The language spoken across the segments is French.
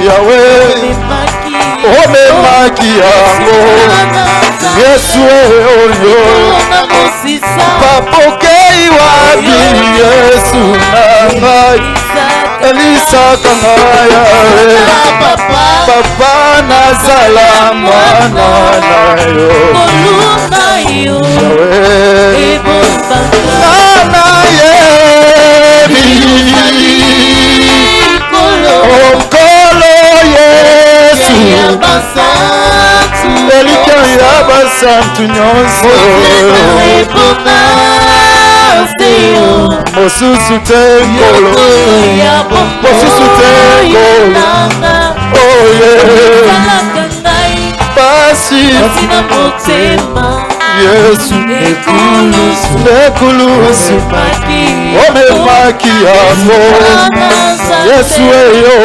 Yahweh omemaki yango Yesu oyo bapokei wapi Yesu na ngai elisaka ngai Yawe papa nazala mwana na yo Yawe nana yebi okolo Yesu elika ya basantu nyonso mosusu te nkolo mosusu te nkolo oye pasi Yesu nekulusu omemaki yango Yesu eyo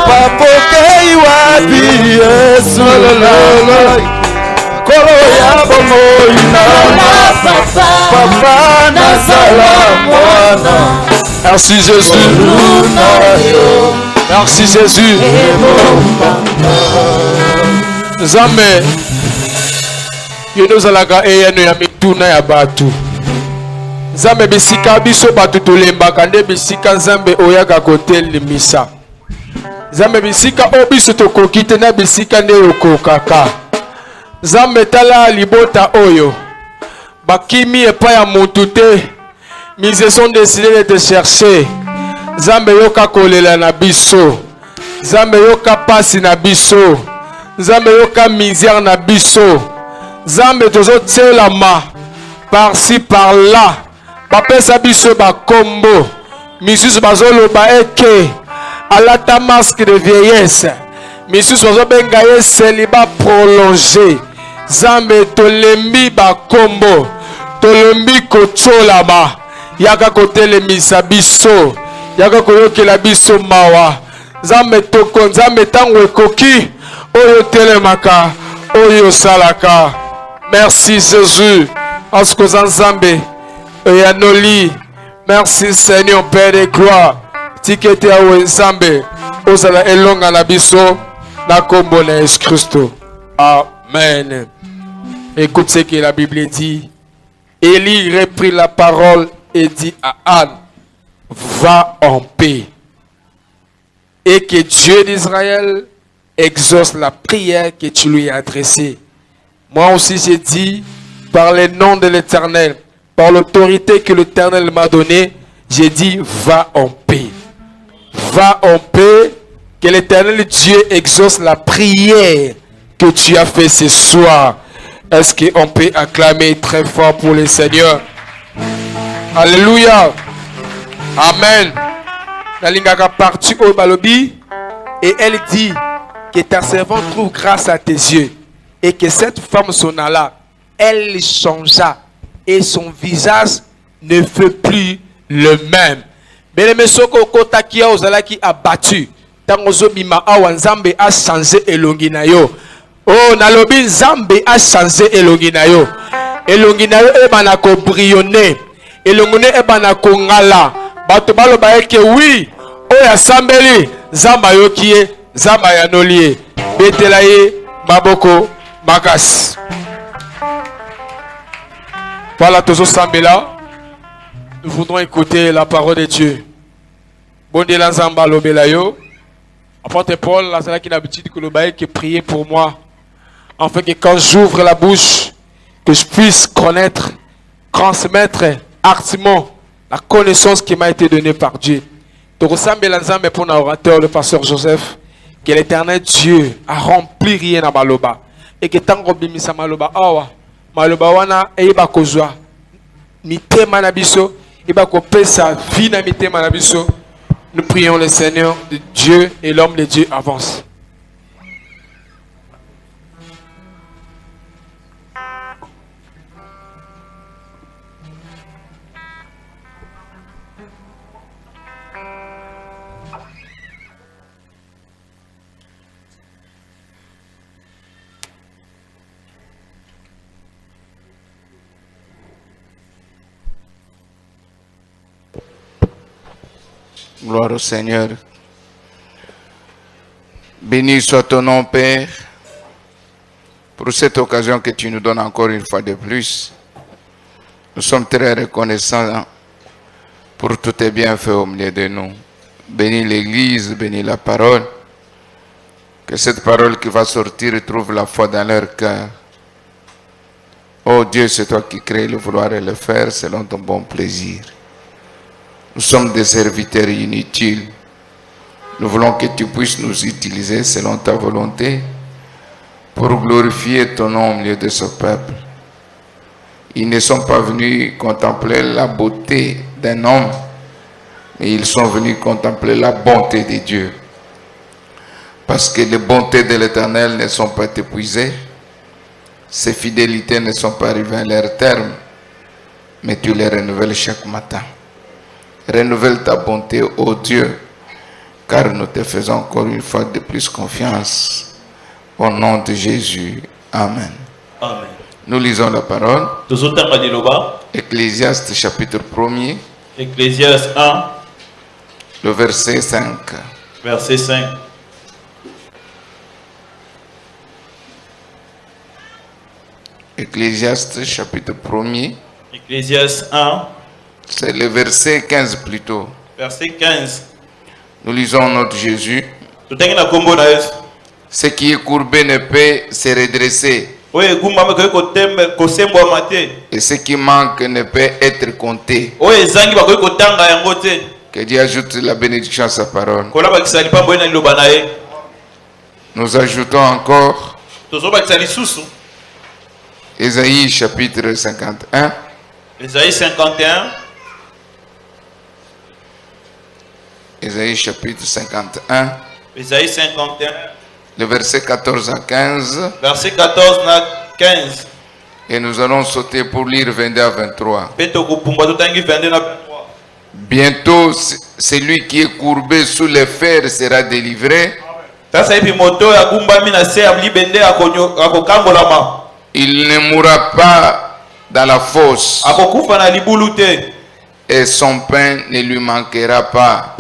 bapokei wapi Yesu kolo ya bomoi nanga papa nazala mwana. Merci Jésus. Merci Jésus. Nzambe yeno zalaka eyano ya mituna ya batu. Nzambe bisika biso batu tolembaka nde bisika Nzambe oyaka kotelemisa. Nzambe bisika obiso tokoki te na bisika nde okokaka. Nzambe tala libota oyo bakimi epa ya mutu te. Ils sont décidés de te chercher. Nzambe yoka kolela na biso. Nzambe yoka pasi na biso. Nzambe yoka misère na biso. Nzambe tozo tselama par-ci par-là. Bapesa biso ba kombo. Misusu bazoloba eke alata masque de vieillesse. Misusu bazobenga ye célibat prolongé. Nzambe tolembi ba kombo. Tolembi kocholama. Yaka kotelemisa biso. Yaka koyokela biso mawa. Nzambe toko nzambe tango ekoki oyo telemaka oyo salaka. Merci Jésus. Asko Nzambe oyanoli. Merci Seigneur Père de gloire. Tikete ya Nzambe osala elonga na biso na kombo na Jésus Christ. Amen. Écoute ce que la Bible dit. Élie reprit la parole et dit à Anne, va en paix. Et que Dieu d'Israël exauce la prière que tu lui as adressée. Moi aussi j'ai dit, par le nom de l'Éternel, par l'autorité que l'Éternel m'a donnée, j'ai dit, va en paix. Va en paix, que l'Éternel Dieu exauce la prière que tu as fait ce soir. Est-ce qu'on peut acclamer très fort pour le Seigneur? Alléluia. Amen. La lingaka partie au balobi et elle dit que ta servante trouve grâce à tes yeux et que cette femme s'en alla. Elle changea et son visage ne fut plus le même. Mais le mesoko kotakia ozalaki abattu. Tangozo bima awa Nzambe a changé elongi na yo. Oh, nalobi Nzambe a changé elongi na yo. Elongi na yo ebana ko brillonner. Elongone ebana ko ngala. Bato baloba eke oui. Oya sambeli Nzamba yokie, Nzamba yanolie. Betela ye maboko makas. Voilà tozo sambela. Nous voudrons écouter la parole de Dieu. Bonde la Nzamba lobela yo. Apôtre Paul, la salle qui n'a l'habitude que le bail qui prier pour moi. Afin que quand j'ouvre la bouche, que je puisse connaître, transmettre artiment la connaissance qui m'a été donnée par Dieu. Donc, ressemble à l'ensemble pour l'orateur, le pasteur Joseph, que l'éternel Dieu a rempli rien à Maloba. Et que tant qu'on bimisa Maloba, Maloba wana eba kozwa. Mite manabiso, eba kopé sa vie na mite manabiso. Nous prions le Seigneur de Dieu et l'homme de Dieu avance. Gloire au Seigneur. Béni soit ton nom, Père, pour cette occasion que tu nous donnes encore une fois de plus. Nous sommes très reconnaissants pour tous tes bienfaits au milieu de nous. Bénis l'Église, bénis la parole. Que cette parole qui va sortir trouve la foi dans leur cœur. Oh Dieu, c'est toi qui crées le vouloir et le faire selon ton bon plaisir. Nous sommes des serviteurs inutiles. Nous voulons que tu puisses nous utiliser selon ta volonté pour glorifier ton nom au milieu de ce peuple. Ils ne sont pas venus contempler la beauté d'un homme, mais ils sont venus contempler la bonté de Dieu. Parce que les bontés de l'Éternel ne sont pas épuisées, ses fidélités ne sont pas arrivées à leur terme, mais tu les renouvelles chaque matin. Renouvelle ta bonté, ô Dieu, car nous te faisons encore une fois de plus confiance. Au nom de Jésus. Amen. Amen. Nous lisons la parole. Ecclésiaste chapitre 1er. Ecclésiaste 1. Le verset 5. Verset 5. Ecclésiaste chapitre 1er. Ecclésiaste 1. C'est le verset 15 plutôt. Verset 15. Nous lisons notre Jésus. Ce qui est courbé ne peut se redresser. Et ce qui manque ne peut être compté. Que Dieu ajoute la bénédiction à sa parole. Nous ajoutons encore Ésaïe chapitre 51. Ésaïe 51. Ésaïe chapitre 51. Ésaïe 51. Le verset 14 à 15. Verset 14 à 15. Et nous allons sauter pour lire 22 à 23. Bientôt, celui qui est courbé sous les fers sera délivré. Il ne mourra pas dans la fosse. Et son pain ne lui manquera pas.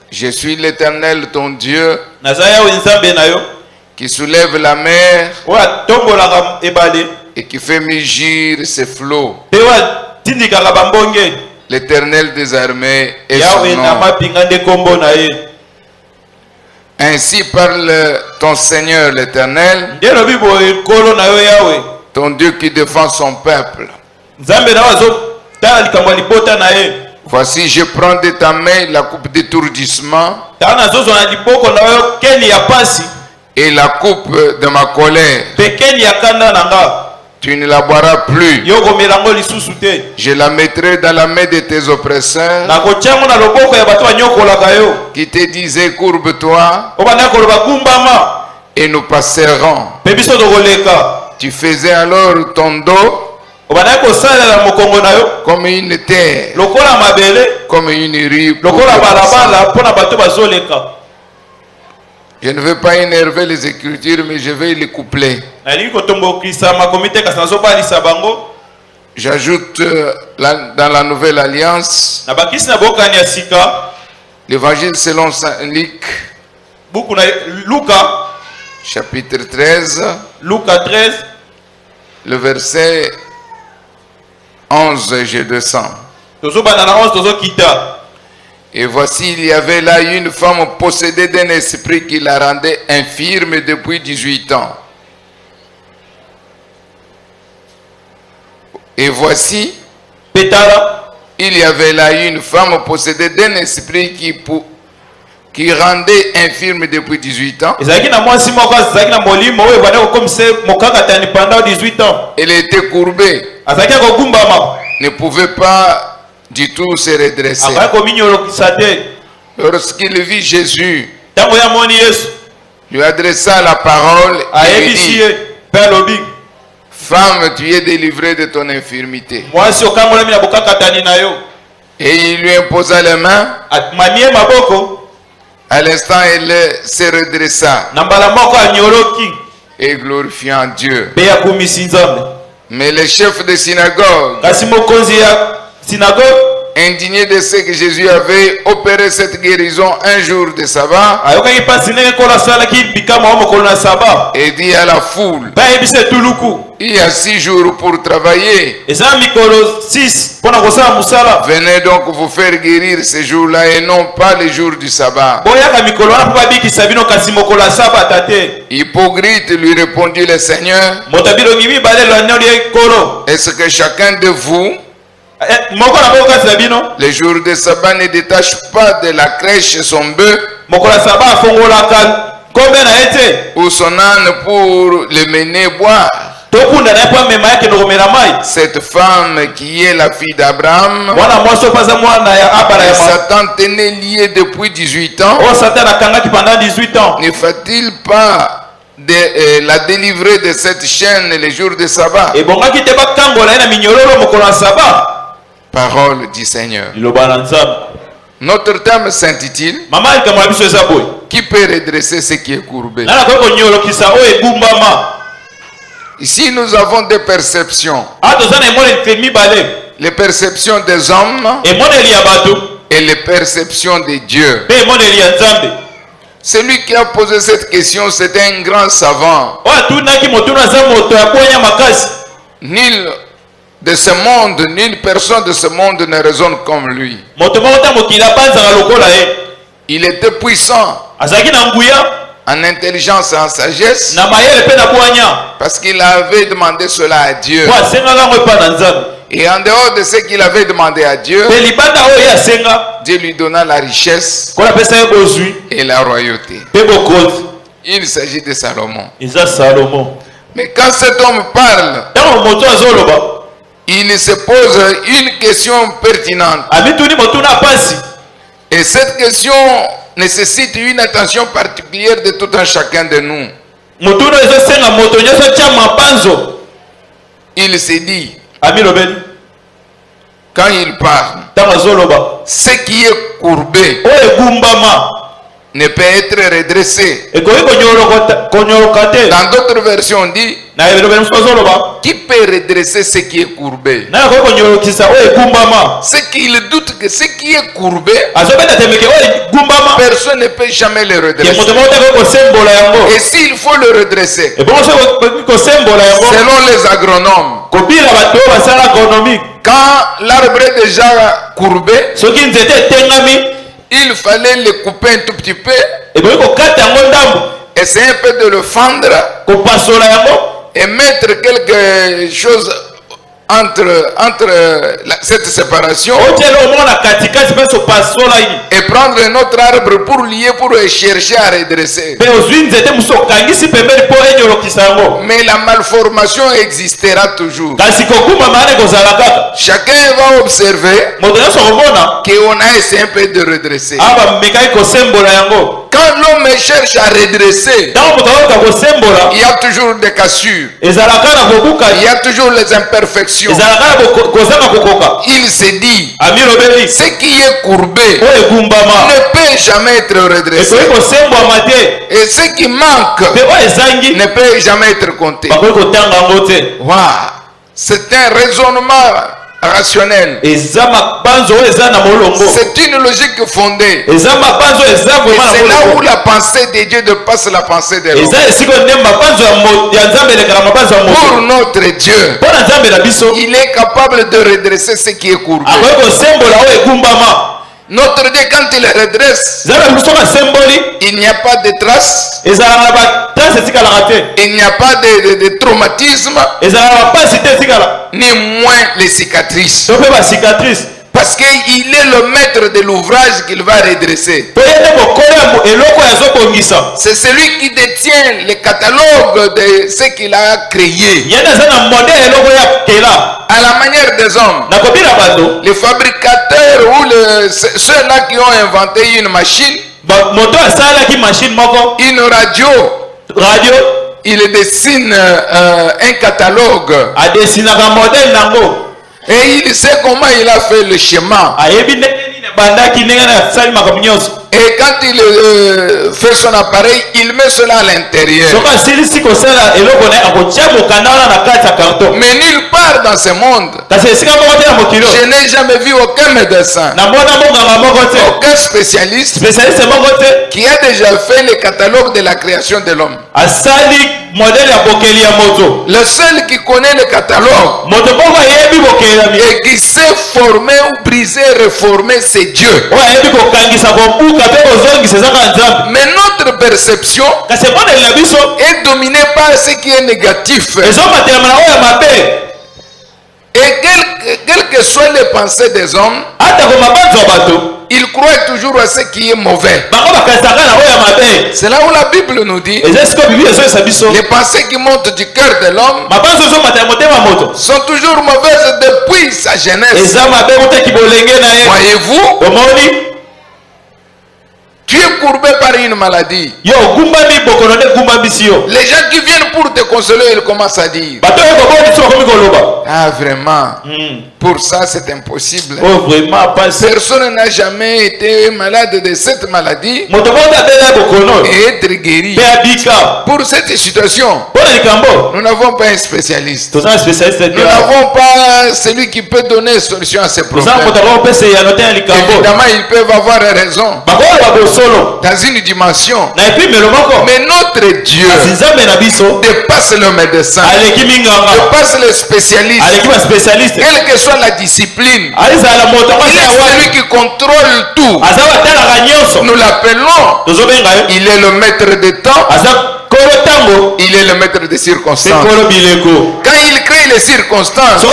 Je suis l'Éternel ton Dieu qui soulève la mer et qui fait mugir ses flots. L'Éternel des armées est son nom. Ainsi parle ton Seigneur l'Éternel, ton Dieu qui défend son peuple. Voici, je prends de ta main la coupe d'étourdissement et la coupe de ma colère. Tu ne la boiras plus. Je la mettrai dans la main de tes oppresseurs qui te disaient courbe-toi et nous passerons. Tu faisais alors ton dos comme une terre, comme une rue. Je ne veux pas énerver les Écritures, mais je vais les coupler. J'ajoute dans la Nouvelle Alliance l'Évangile selon Saint Luc, chapitre 13, le verset 11, je descends. Et voici, il y avait là une femme possédée d'un esprit qui la rendait infirme depuis 18 ans. Et voici, il y avait là une femme possédée d'un esprit qui rendait infirme depuis 18 ans. Elle était courbée. Ne pouvait pas du tout se redresser. Lorsqu'il vit Jésus, lui adressa la parole et lui dit: Femme, tu es délivrée de ton infirmité. Et il lui imposa les mains. À l'instant, elle se redressa et glorifiant Dieu. Mais le chef de synagogue indigné de ce que Jésus avait opéré cette guérison un jour de sabbat, et dit à la foule, il y a 6 jours pour travailler. Venez donc vous faire guérir ces jours-là et non pas les jours du sabbat. Hypocrite, lui répondit le Seigneur, est-ce que chacun de vous, les jours de sabbat, ne détache pas de la crèche son bœuf ou son âne pour le mener boire? Cette femme qui est la fille d'Abraham, Satan tenait lié depuis 18 ans. Ne faut-il pas la délivrer de cette chaîne les jours de sabbat? Parole du Seigneur. Notre thème s'intitule Qui peut redresser ce qui est courbé? Ici, nous avons des perceptions. Les perceptions des hommes et les perceptions de Dieu. Celui qui a posé cette question, c'est un grand savant. Nul de ce monde, nulle personne de ce monde ne raisonne comme lui. Il était puissant en intelligence et en sagesse, parce qu'il avait demandé cela à Dieu. Et en dehors de ce qu'il avait demandé à Dieu, Dieu lui donna la richesse et la royauté. Il s'agit de Salomon. Mais quand cet homme parle, il se pose une question pertinente. Et cette question nécessite une attention particulière de tout un chacun de nous. Il s'est dit, quand il parle, ce qui est courbé ne peut être redressé. Dans d'autres versions, on dit, qui peut redresser ce qui est courbé? C'est qu'il doute que ce qui est courbé, personne ne peut jamais le redresser. Et s'il faut le redresser, selon les agronomes, quand l'arbre est déjà courbé, il fallait le couper un tout petit peu, essayer un peu de le fendre et mettre quelque chose entre cette séparation et prendre un autre arbre pour lier, pour chercher à redresser. Mais la malformation existera toujours. Chacun va observer qu'on a essayé un peu de redresser. Quand l'homme cherche à redresser, il y a toujours des cassures, il y a toujours les imperfections. Il s'est dit, ce qui est courbé ne peut jamais être redressé, et ce qui manque ne peut jamais être compté. Wow. C'est un raisonnement rationnel. C'est une logique fondée. Et c'est là où la pensée de Dieu dépasse la pensée de l'homme. Pour notre Dieu, il est capable de redresser ce qui est courbé. Notre Dieu, quand il redresse, il n'y a pas de traces, il n'y a pas de traumatisme, ni moins les cicatrices. Parce qu'il est le maître de l'ouvrage qu'il va redresser. C'est celui qui détient le catalogue de ce qu'il a créé. À la manière des hommes, les fabricateurs ou ceux-là qui ont inventé une machine, une radio, il dessine un catalogue. Et il sait comment il a fait le schéma. Et quand il fait son appareil, il met cela à l'intérieur. Mais nulle part dans ce monde, je n'ai jamais vu aucun médecin, aucun spécialiste qui a déjà fait le catalogue de la création de l'homme. Le seul qui connaît le catalogue et qui sait former ou briser, réformer, c'est Dieu. Mais notre perception est dominée par ce qui est négatif. Et quelles que soient les pensées des hommes, ils croient toujours à ce qui est mauvais. C'est là où la Bible nous dit les pensées qui montent du cœur de l'homme sont toujours mauvaises depuis sa jeunesse. Voyez-vous, tu es courbé par une maladie. Les gens qui viennent pour te consoler, ils commencent à dire: ah, vraiment, pour ça c'est impossible. Personne n'a jamais été malade de cette maladie et être guéri. Pour cette situation, nous n'avons pas un spécialiste. Nous n'avons pas celui qui peut donner solution à ces problèmes. Évidemment, ils peuvent avoir raison dans une dimension. Mais notre Dieu dépasse le médecin, dépasse le spécialiste. Quelle que soit la discipline, il est celui qui contrôle tout. Nous l'appelons, il est le maître des temps, il est le maître des circonstances. Quand il crée les circonstances,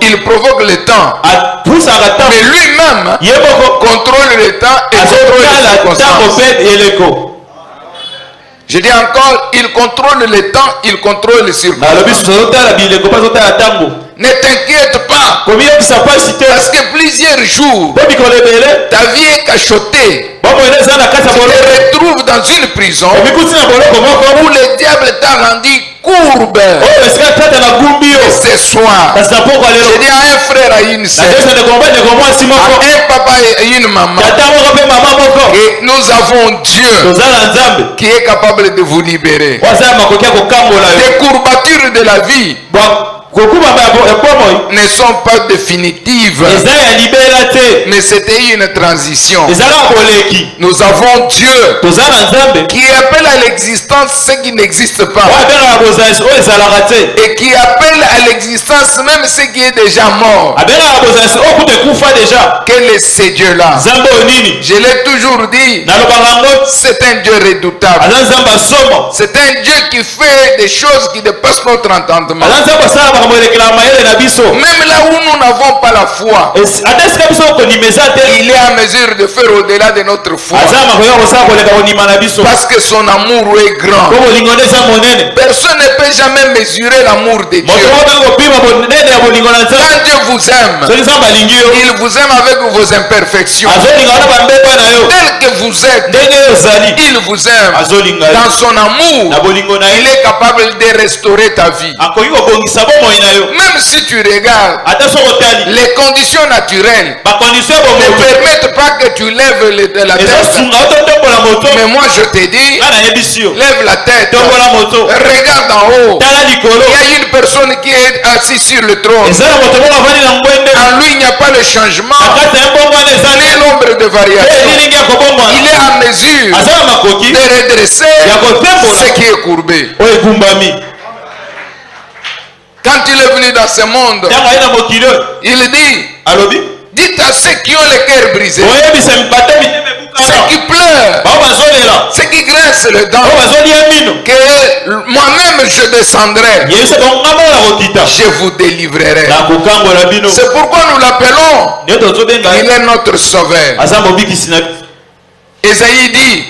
il provoque le temps. Mais lui-même contrôle le temps et contrôle les circonstances. Je dis encore, il contrôle le temps, il contrôle les circonstances. Ne t'inquiète pas, parce que plusieurs jours, ta vie est cachotée. Tu te retrouves dans une prison où le diable t'a rendu courbe. Et ce soir, je dis à un frère, à une sœur, à un papa et une maman, et nous avons Dieu qui est capable de vous libérer des courbatures de la vie. Ne sont pas définitives, mais c'était une transition. Nous avons Dieu qui appelle à l'existence ce qui n'existe pas et qui appelle à l'existence même ce qui est déjà mort. Quel est ce Dieu-là? Je l'ai toujours dit, c'est un Dieu redoutable. C'est un Dieu qui fait des choses qui dépassent notre entendement. Même là où nous n'avons pas la foi, il est à mesure de faire au-delà de notre foi, parce que son amour est grand. Personne ne peut jamais mesurer l'amour de Dieu. Quand Dieu vous aime, il vous aime avec vos imperfections. Tel que vous êtes, il vous aime. Dans son amour, il est capable de restaurer ta vie. Même si tu regardes, les conditions naturelles ne permettent pas que tu lèves la tête. Mais moi je te dis, lève la tête, regarde en haut. Il y a une personne qui est assise sur le trône. En lui il n'y a pas de changement, ni l'ombre de variation. Il est en mesure de redresser ce qui est courbé. Quand il est venu dans ce monde, il dit: dites à ceux qui ont le cœur brisé, ceux qui pleurent, ceux qui grincent les dents, que moi-même je descendrai, je vous délivrerai. C'est pourquoi nous l'appelons, il est notre sauveur. Esaïe dit: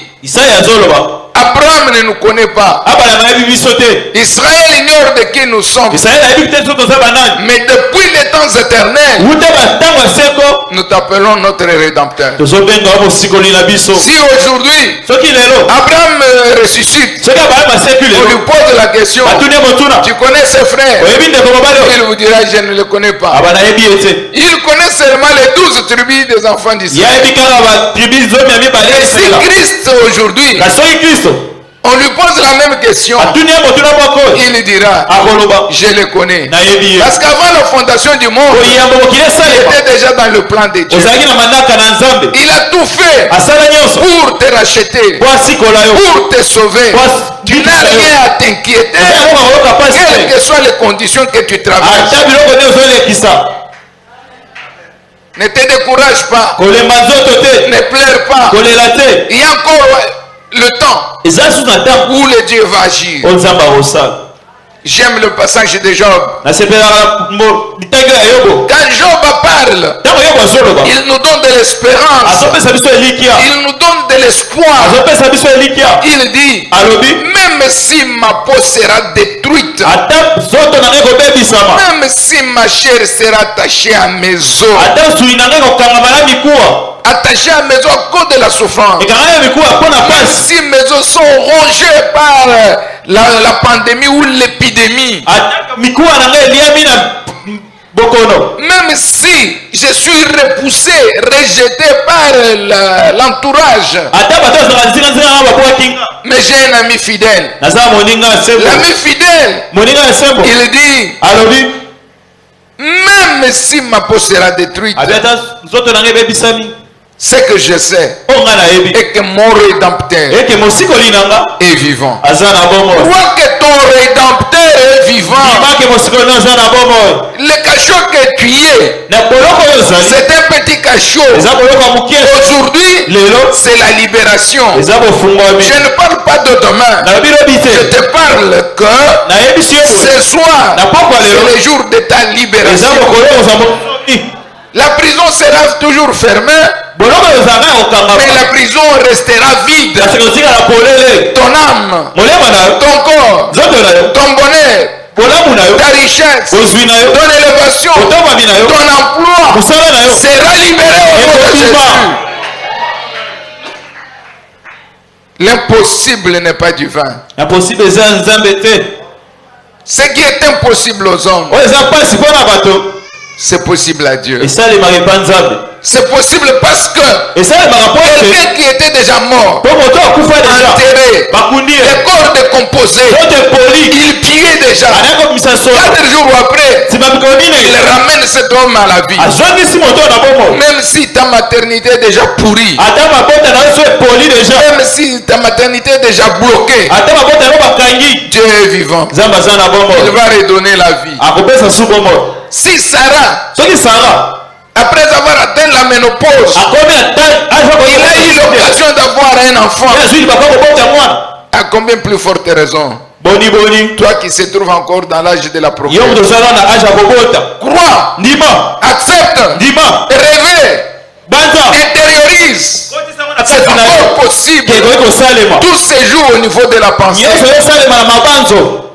Abraham ne nous connaît pas. Israël ignore de qui nous sommes. Mais depuis les temps éternels, nous t'appelons notre Rédempteur. Si aujourd'hui Abraham ressuscite, on lui pose la question: tu connais ses frères? Il vous dira: je ne le connais pas. Il connaît seulement les 12 tribus des enfants d'Israël. Et aujourd'hui, kasi soki kristo on lui pose la même question, atuni ye motuna moko il dira, akoloba je le connais. nayebi ye Parce qu'avant la fondation du monde, oyambo mokili il esalema était déjà dans le plan de Dieu. ozalaki na mandaka na nzambe Il a tout fait asala nyonso pour te racheter, po asikola yo pour te sauver. Tu n'as rien à t'inquiéter, quelles que soient les conditions que tu traverses. ata biloko nde ozolekisa Ne te décourage pas, kolemba nzoto te ne pleure pas. kolela te Il y a encore le temps eza susu na ntango où le Dieu va agir. o nzambe akosala J'aime le passage de Job. nasepelaka litangi ya yobo Quand Job parle, ntango yobo azoloba il nous donne de l'espérance, azopesa biso elikia il nous donne de l'espoir. azopesa biso elikia Il dit, alobi même si ma peau sera détruite, ata nzoto na ngai kobebisama même si ma chair sera attachée à mes os, ata sui na ngai kokangama na mikuwa attachée à mes os à cause de la souffrance, ekanga ya mikuwa mpo na même pasi si mes os sont rongés par la pandémie ou l'épidémie, ata mikuwa na ngai eliami na bokono même si je suis repoussé, rejeté par l'entourage, ata bato azalaka nzinganzinga nga babwakinga mais j'ai un ami fidèle. naza moninga ya sembo L'ami fidèle, moninga ya sembo il dit, alobi même si ma peau sera détruite, abi ata nzoto na ngai ebebisami ce que je sais mpo nga nayebi est que mon rédempteur eke mosikoli na nga est vivant. aza na bomoi Crois que ton rédempteur est vivant. imake mosikoli na aza na bomoi Le cachot que tu es, na boloko oyo ozali c'est un petit cachot. eza boloko ya mokie Aujourd'hui, lelo c'est la libération. eza bofungwami Je ne parle pas de demain. nalobi lobi Je te te parle que nayebisi yo ce soir, na pokwa c'est lelo le jour de ta eza libération. bokolo kozwa mokomi La prison sera toujours fermée, boloko oyo ezalaka ya kokangama mais la prison restera vide. kasi kotikala polele Ton âme, molema na yo ton corps, nzoto na yo ton bonheur, bolamu na yo ta richesse, kozwi na yo ton élévation, kotomami na yo ton emploi mosala na yo sera libéré au nom de ekobima Jésus. L'impossible n'est pas divin. na posible eza ya nzambe te Ce qui est impossible aux hommes, oyo eza mpasi mpo na bato c'est possible à Dieu. esalemaka epa nzambe C'est possible parce que esalemaka mpo ete quelqu'un qui était déjà mort, mpo moto akufa deja enterré, bakundi ye les corps décomposés, zote epoli il priait déjà. anaya komisa solo 4 jours après, nsima mikolo il mine ramène cet homme à la vie. azwangisi moto na bomoi Même si ta maternité est déjà pourrie, ata mabota na yo so epoli deja même si ta maternité est déjà bloquée, ata mabota yango bakangi Dieu est vivant. nzambe aza na Il bomoi va redonner la vie. akopesa su bomoi Si Sarah, soki sara après avoir atteint la ménopause, akomi il a eu l'occasion d'avoir un enfant, azwili baka kobota mwana à combien plus forte raison, boni boni toi qui se trouves encore dans l'âge de la yo procréation, moto ozala na age ya kobota crois, ndima accepte, ndima rêve, banza intériorise. C'est kati na yo encore possible. ekoki kosalema Tout se joue au niveau de la pensée. nyonso yosalema na mabanzo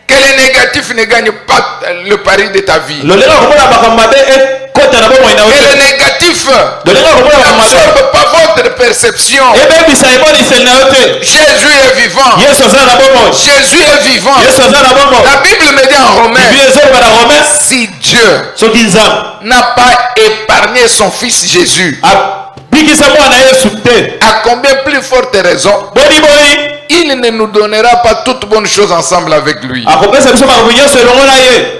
Que les négatifs ne gagnent pas le pari de ta vie. lolenga komona makambo mabe ekota na bomoi na Que yo les négatifs lolenga komona makambo mabe n'absorbent pas votre perception. ebebisa eboniseli na yo te Jésus est vivant. yesu aza na bomoi Jésus est vivant. yesu aza na bomoi La Bible me dit en Romains, bibi ezoloba na romain si Dieu soki nzambe n'a pas épargné son fils Jésus, abikisa mwana yesu te à combien plus forte raison, boni boni il ne nous donnera pas toutes bonnes choses ensemble avec lui. akopesa biso makambo nyonso elongo na ye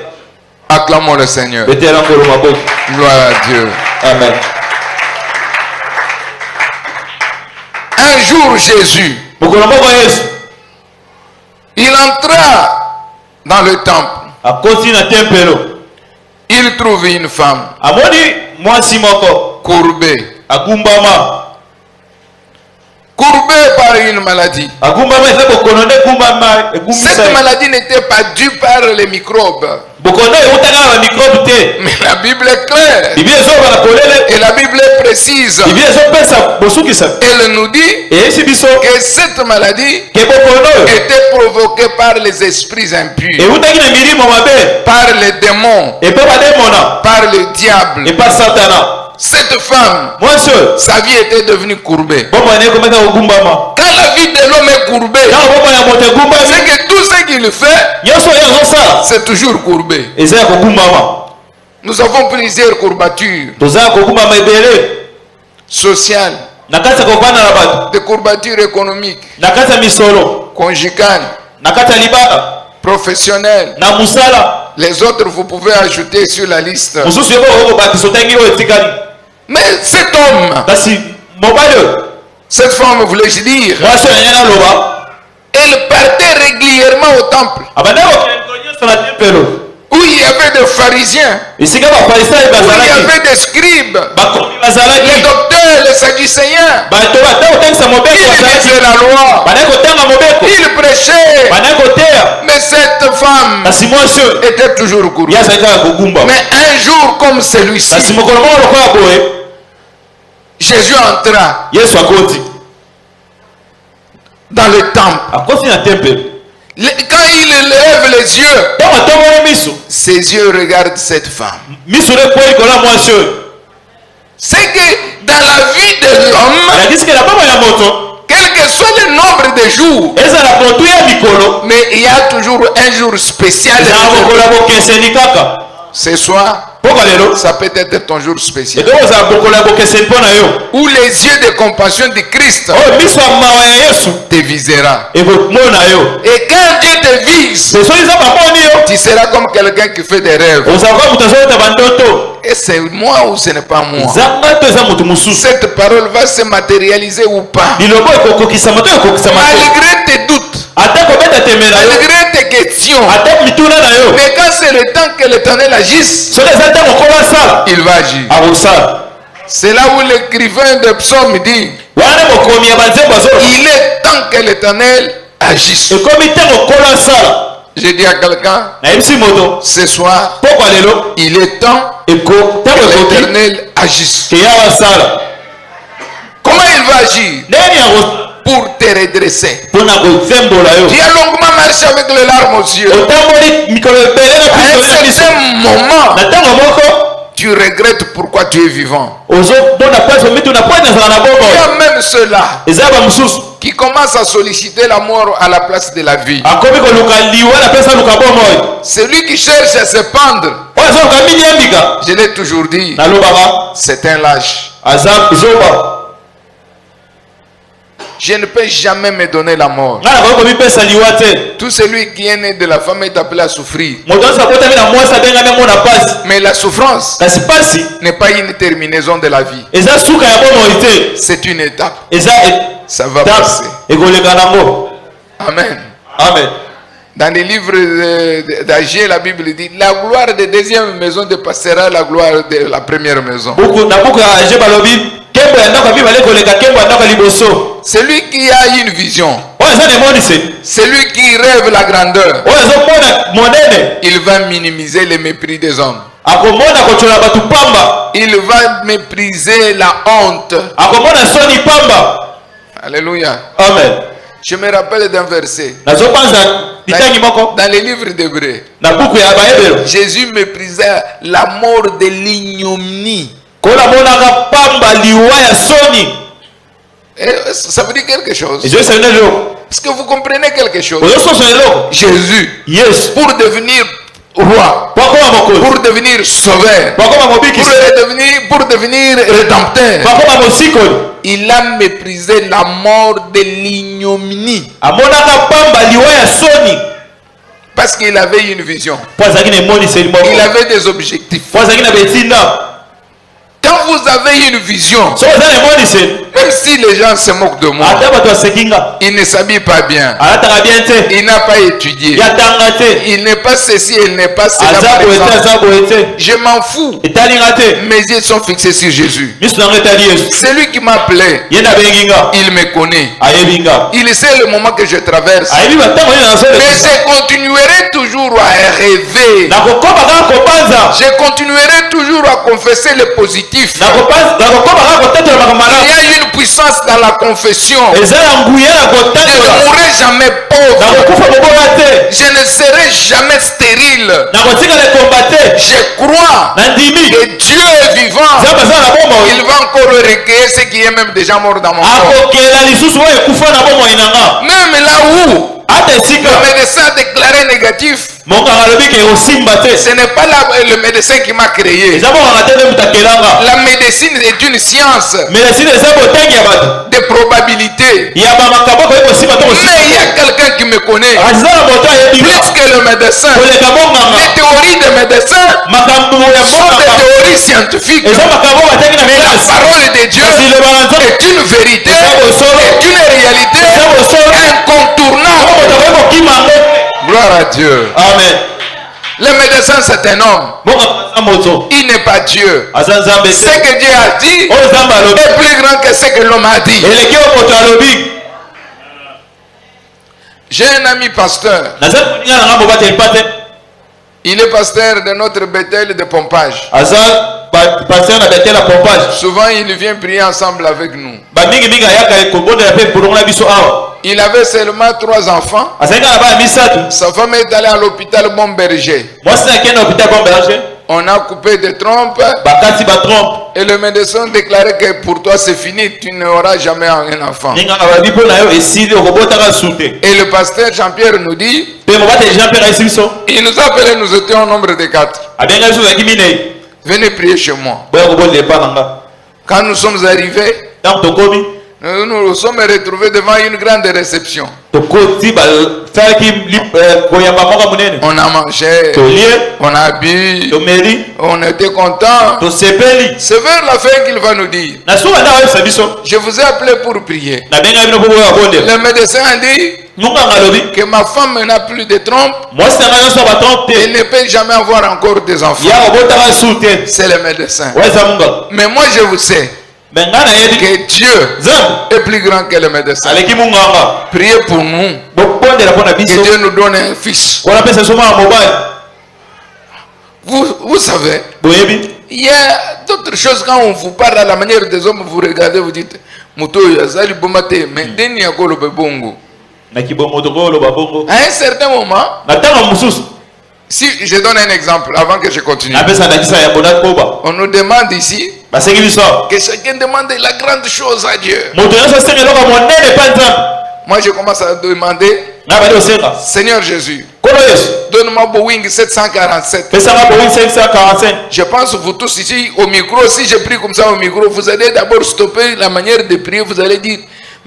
Acclamons le Seigneur. betela ngolo maboko Gloire à Dieu. amen Un jour, Jésus, mokolo moko yesu il entra dans le temple. akoti na tempelo Il trouve une femme amoni mwasi moko courbée. Courbée par une maladie. Cette maladie n'était pas due par les microbes. Mais la Bible est claire. Et la Bible est précise. Elle nous dit que cette maladie était provoquée par les esprits impurs, par les démons, par le diable. Cette femme, sa vie était devenue courbée. Quand la vie de l'homme est courbée, c'est que tout ce qu'il fait, c'est toujours courbé. Nous avons plusieurs courbatures sociales, nakati ya kovanda na bato, de courbatures économiques, nakati ya misolo, conjugales, nakati ya libala, professionnelles. na musala. Les autres, vous pouvez ajouter sur la liste. Mususu yoko oko batiso tangi oyo etikali. Mais cet homme, Kasi mobali oyo, cette femme, voulais-je dire, mwasi oyo anyana loba, elle partait régulièrement au temple abanda kokende nyonso na tempelo. où il y avait des pharisiens, Esika bafarisayo où il y bazalaki, avait des scribes, bakomi les bazalaki, docteurs, les sadducéens. bato batako kotangisa mobeko Ils bazalaki, lisaient la loi, bandaki kotanga mobeko, ils prêchaient. bandaki koteya. Mais cette femme Kasi mwasi oyo était toujours courue. ye azalaki kaka kogumba. Mais un jour comme celui-ci, Kasi mokolo moko lokola boye, Jésus entra Yesu akoti dans le temple. akoti na tempelo. Quand il lève les yeux, Ntango atongoli miso, ses yeux regardent cette femme. miso no ekwei likolo ya mwasi oyo. C'est que dans la vie de l'homme, Elakisi ke na bomoi ya moto, quel que soit le nombre de jours, ezala motu ya mikolo, mais il y a toujours un jour spécial. ezala mokolo ya bokeseni kaka. Ce soir, Mpoka lelo, ça peut être ton jour spécial. ekoki kozala mokolo ya bokeseni mpo na yo. Où les yeux de compassion de Christ Oyo miso ya mawa ya Yesu te visera. ekomona yo. Et quand Dieu te vise, Pe soki eza bamoni yo, tu seras comme quelqu'un qui fait des rêves. ozala kwa moto azoleta bandoto. Et c'est moi ou ce n'est pas moi? Eza nga to eza moto mosusu. Cette parole va se matérialiser ou pas? Lilobo ekokokisama to ekokisama te. Malgré tes doutes, Ata kobeta tembe na yo, malgré tes questions. ata mituna na yo, Mais quand c'est le temps que l'Éternel agisse, soki eza ntango kolo asala, il va agir. akosala. C'est là où l'écrivain de psaume dit, Wana bokomi ya banzembo azoloba, il est temps que l'Éternel agisse. ekomi ntango kolo asala. Je dis à quelqu'un, Nayebisi moto, ce soir, pokwa lelo, il est temps ntango que ekoki l'Éternel agisse. ke yawe asala. Comment il va agir? Ndeni akosala Pour te redresser. mpona kozembola yo. Tu as longuement marché avec les larmes aux yeux. Otamboli mikolo ebele na À kristo un ya miso. certain moment, Na ntango moko, tu regrettes pourquoi tu es vivant. ozomona mpasi omituna mpo ete azala na Il y bomoi. a même ceux-là Eza bamosusu qui commencent à solliciter la mort à la place de la vie. akomi koluka liwa na pesa luka bomoi. Celui qui cherche à se pendre, Oyo azoluka mingi ya mbika, je l'ai toujours dit, nalobaka c'est un lâche. aza zoba. Je ne peux jamais me donner la mort. Nga nakoki komipesa liwa te. Tout celui qui est né de la femme est appelé à souffrir. Moto nyonso abotami na mwasi abengami mona pasi. Mais la souffrance Kasi pasi n'est pas une terminaison de la vie. eza suka ya bomoi te. C'est une étape. Eza Ça va étape passer. ekoleka nango. Amen. Amen. Dans les livres d'Agé, la Bible dit, la gloire de deuxième maison dépassera la gloire de la première maison. Na buku ya Age balobi kembo ya ndako ya mibale ekoleka kembo ya ndako ya liboso. Celui qui a une vision, Oyo eza na emonisi. celui qui rêve la grandeur, Oyo azomona monene, il va minimiser le mépris des hommes. akomona kochola bato pamba, Il va mépriser la honte. akomona soni pamba. Alléluia. Amen. Je me rappelle d'un verset. Nazopanza litangi moko Dans les livres d'Hébreux, na buku ya Baebelo. Jésus méprisa la mort de l'ignominie. Kola monaka pamba liwa ya soni. Et ça veut dire quelque chose. Ezoyisa bino eloko. Est-ce que vous comprenez quelque chose? Ozososa eloko. Jésus, Yesu pour devenir roi, bakoma mokonzi, pour devenir sauveur, bakoma mobikisi, pour devenir rédempteur, bakoma mosikoli. il a méprisé la mort de l'ignominie Amonaka pamba liwa ya soni. parce qu'il avait une vision. Po azalaki na emoniseli moko. Il avait des objectifs. Po azalaki na betinda. Quand vous avez une vision, So oza na emoniseli. même si les gens se moquent de moi, Ata bato asekinga. il ne s'habille pas bien, Alataka bien te. il n'a pas étudié, Yatanga te. il n'est pas ceci, il n'est pas cela. Aza par boye te, exemple. aza boye te. Je m'en fous. Etalinga te. Mes yeux sont fixés sur Jésus. Miso nango etali Yesu. C'est lui qui m'appelait. Ye na bengi nga. Il me connaît. Ayebi nga. Il sait le moment que je traverse. Ayebi batango ye Mais nazolekisa. je continuerai toujours à rêver. Nakokoma kaka kopanza. Je continuerai toujours à confesser le positif. Nakokoma kaka kotatola makambo Il y malamu. a une puissance dans la confession. Eza na nguya na Je ne kotatola. mourrai jamais pauvre. Nakokufa kobola te. Je ne serai jamais stérile. Nakotikala ekomba te. Je crois Nandimi. que Dieu est vivant. Nzambe aza na bomoi. Il va encore recueillir ce qui est même déjà mort dans mon corps. Akokela lisusu oyo ekufa na bomoi na nga. Même là où Ata esika. le médecin a déclaré négatif, Mokanga alobi ke osimba te. ce n'est pas le médecin qui m'a créé. Eza mokanga te nde mutu akelanga. La médecine est une science. Médecine eza botangi ya bato. probabilités. Il y a quelqu'un qui me connaît. Plus que le médecin. Les théories des médecins sont des théories scientifiques. La parole de Dieu est une vérité, est une réalité incontournable. Gloire à Dieu. Amen. Le médecin, c'est un homme. Il n'est pas Dieu. Ce que Dieu a dit est plus grand que ce que l'homme a dit. J'ai un ami pasteur. Il est pasteur de notre Bethel de pompage. Souvent, il vient prier ensemble avec nous. Il avait seulement 3 enfants. Sa femme est allée à l'hôpital Bon Berger. On a coupé des trompes. Et le médecin déclarait que pour toi c'est fini, tu n'auras jamais un enfant. Et le pasteur Jean-Pierre nous dit, il nous a appelé, nous étions au nombre de 4. Venez prier chez moi. Quand nous sommes arrivés, nous nous sommes retrouvés devant une grande réception. On a mangé, on a bu, on était contents. C'est vers la fin qu'il va nous dire, je vous ai appelé pour prier. Le médecin a dit que ma femme n'a plus de trompe. Elle ne peut jamais avoir encore des enfants. C'est le médecin. Mais moi je vous sais que Dieu est plus grand que le médecin. Priez pour nous. Que Dieu nous donne un fils. Vous savez, il y a d'autres choses quand on vous parle à la manière des hommes, vous regardez, vous dites, mais à un certain moment, si je donne un exemple avant que je continue, on nous demande ici que chacun demande la grande chose à Dieu. Moi je commence à demander, Seigneur Jésus, donne-moi Boeing 747. Je pense vous tous ici au micro, si je prie comme ça au micro, vous allez d'abord stopper la manière de prier, vous allez dire,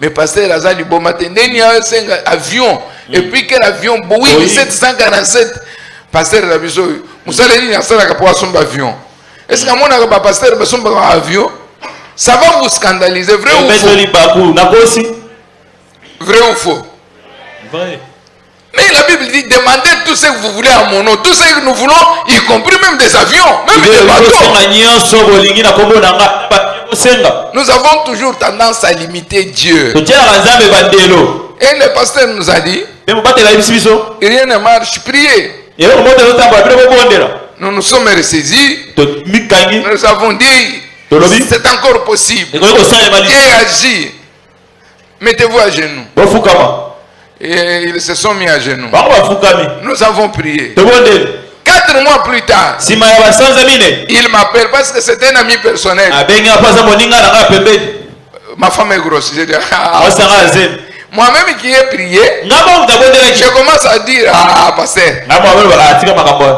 mais pasteur Azali Bomaten, il y a un avion, et puis quel avion Boeing 747. Pasteur Rabiso, vous allez dire, il y a un avion. Est-ce que mon pasteur a un avion? Ça va vous scandaliser, vrai ou faux? Vrai ou faux? Vrai. Mais la Bible dit, demandez tout ce que vous voulez à mon nom. Tout ce que nous voulons, y compris même des avions, même des bateaux. Nous avons toujours tendance à limiter Dieu. Et le pasteur nous a dit, rien ne marche, priez. Nous nous sommes ressaisis. Nous avons dit, c'est encore possible. Dieu agit. Mettez-vous à genoux. Et ils se sont mis à genoux. Nous avons prié. 4 mois plus tard, il m'appelle parce que c'est un ami personnel. Ma femme est grosse. Je dis, moi-même qui ai prié, je commence à dire, ah, pasteur,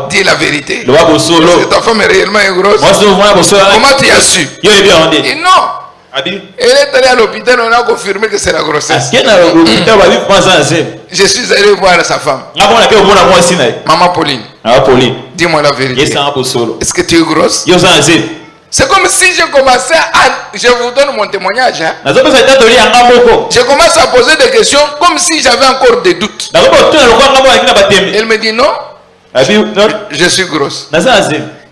dis la vérité. Parce que ta femme est réellement grosse. Comment tu as su? Il dit non. Elle est allée à l'hôpital, on a confirmé que c'est la grossesse. Je suis allé voir sa femme. Maman Pauline. Dis-moi la vérité. Est-ce que tu es grosse? C'est comme si je commençais à... Je vous donne mon témoignage. Hein? Je commence à poser des questions comme si j'avais encore des doutes. Elle me dit non. Je suis grosse.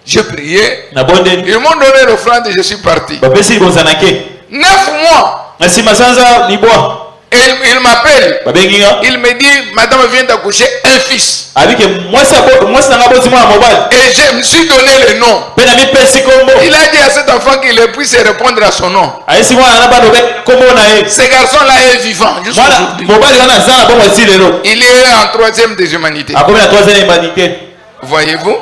J'ai prié. Ils m'ont donné l'offrande et je suis parti. 9 mois. Il m'appelle. Il me dit, madame vient d'accoucher un fils. Et je me suis donné le nom. Il a dit à cet enfant qu'il puisse répondre à son nom. Ce garçon-là est vivant jusqu'aujourd'hui. Il est en 3e des humanités. Voyez-vous?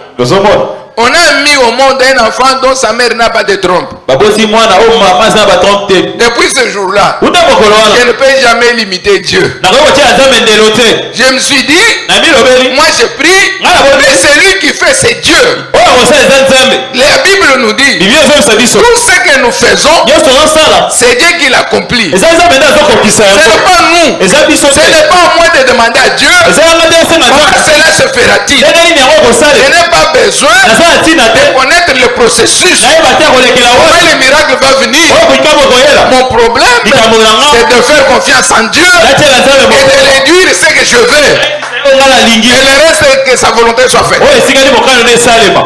On a mis au monde un enfant dont sa mère n'a pas de trompe. babosi mwana o mama sa ba trompe. Depuis ce jour-là, Uta mokolo wana. je ne peux jamais limiter Dieu. Na ko tia nzambe ndelo te. Je me suis dit, Na bilobeli. moi je prie, mais celui qui fait c'est Dieu. O ko sa nzambe. La Bible nous dit, Biblia zo sa biso. tout ce que nous faisons, Yesu zo sala. c'est Dieu qui l'accomplit. Eza nzambe nda zo kopisa Ce yango. n'est pas nous. Eza biso Ce te. n'est pas à moi de demander à Dieu. Eza ngade senga Comment zo. cela se fera-t-il? Ndenge nini yango ko Je sala. n'ai pas besoin Na sa tina te. de connaître le processus. Na yeba te ko lekela Comment wa. le miracle va venir? O ko ikamo ko yela. Mon problème, c'est de faire confiance en Dieu Na tia nzambe et mo. de réduire ce que je veux. O ngala lingi. Et le reste, que sa volonté soit faite. O esikali mokano ne salema.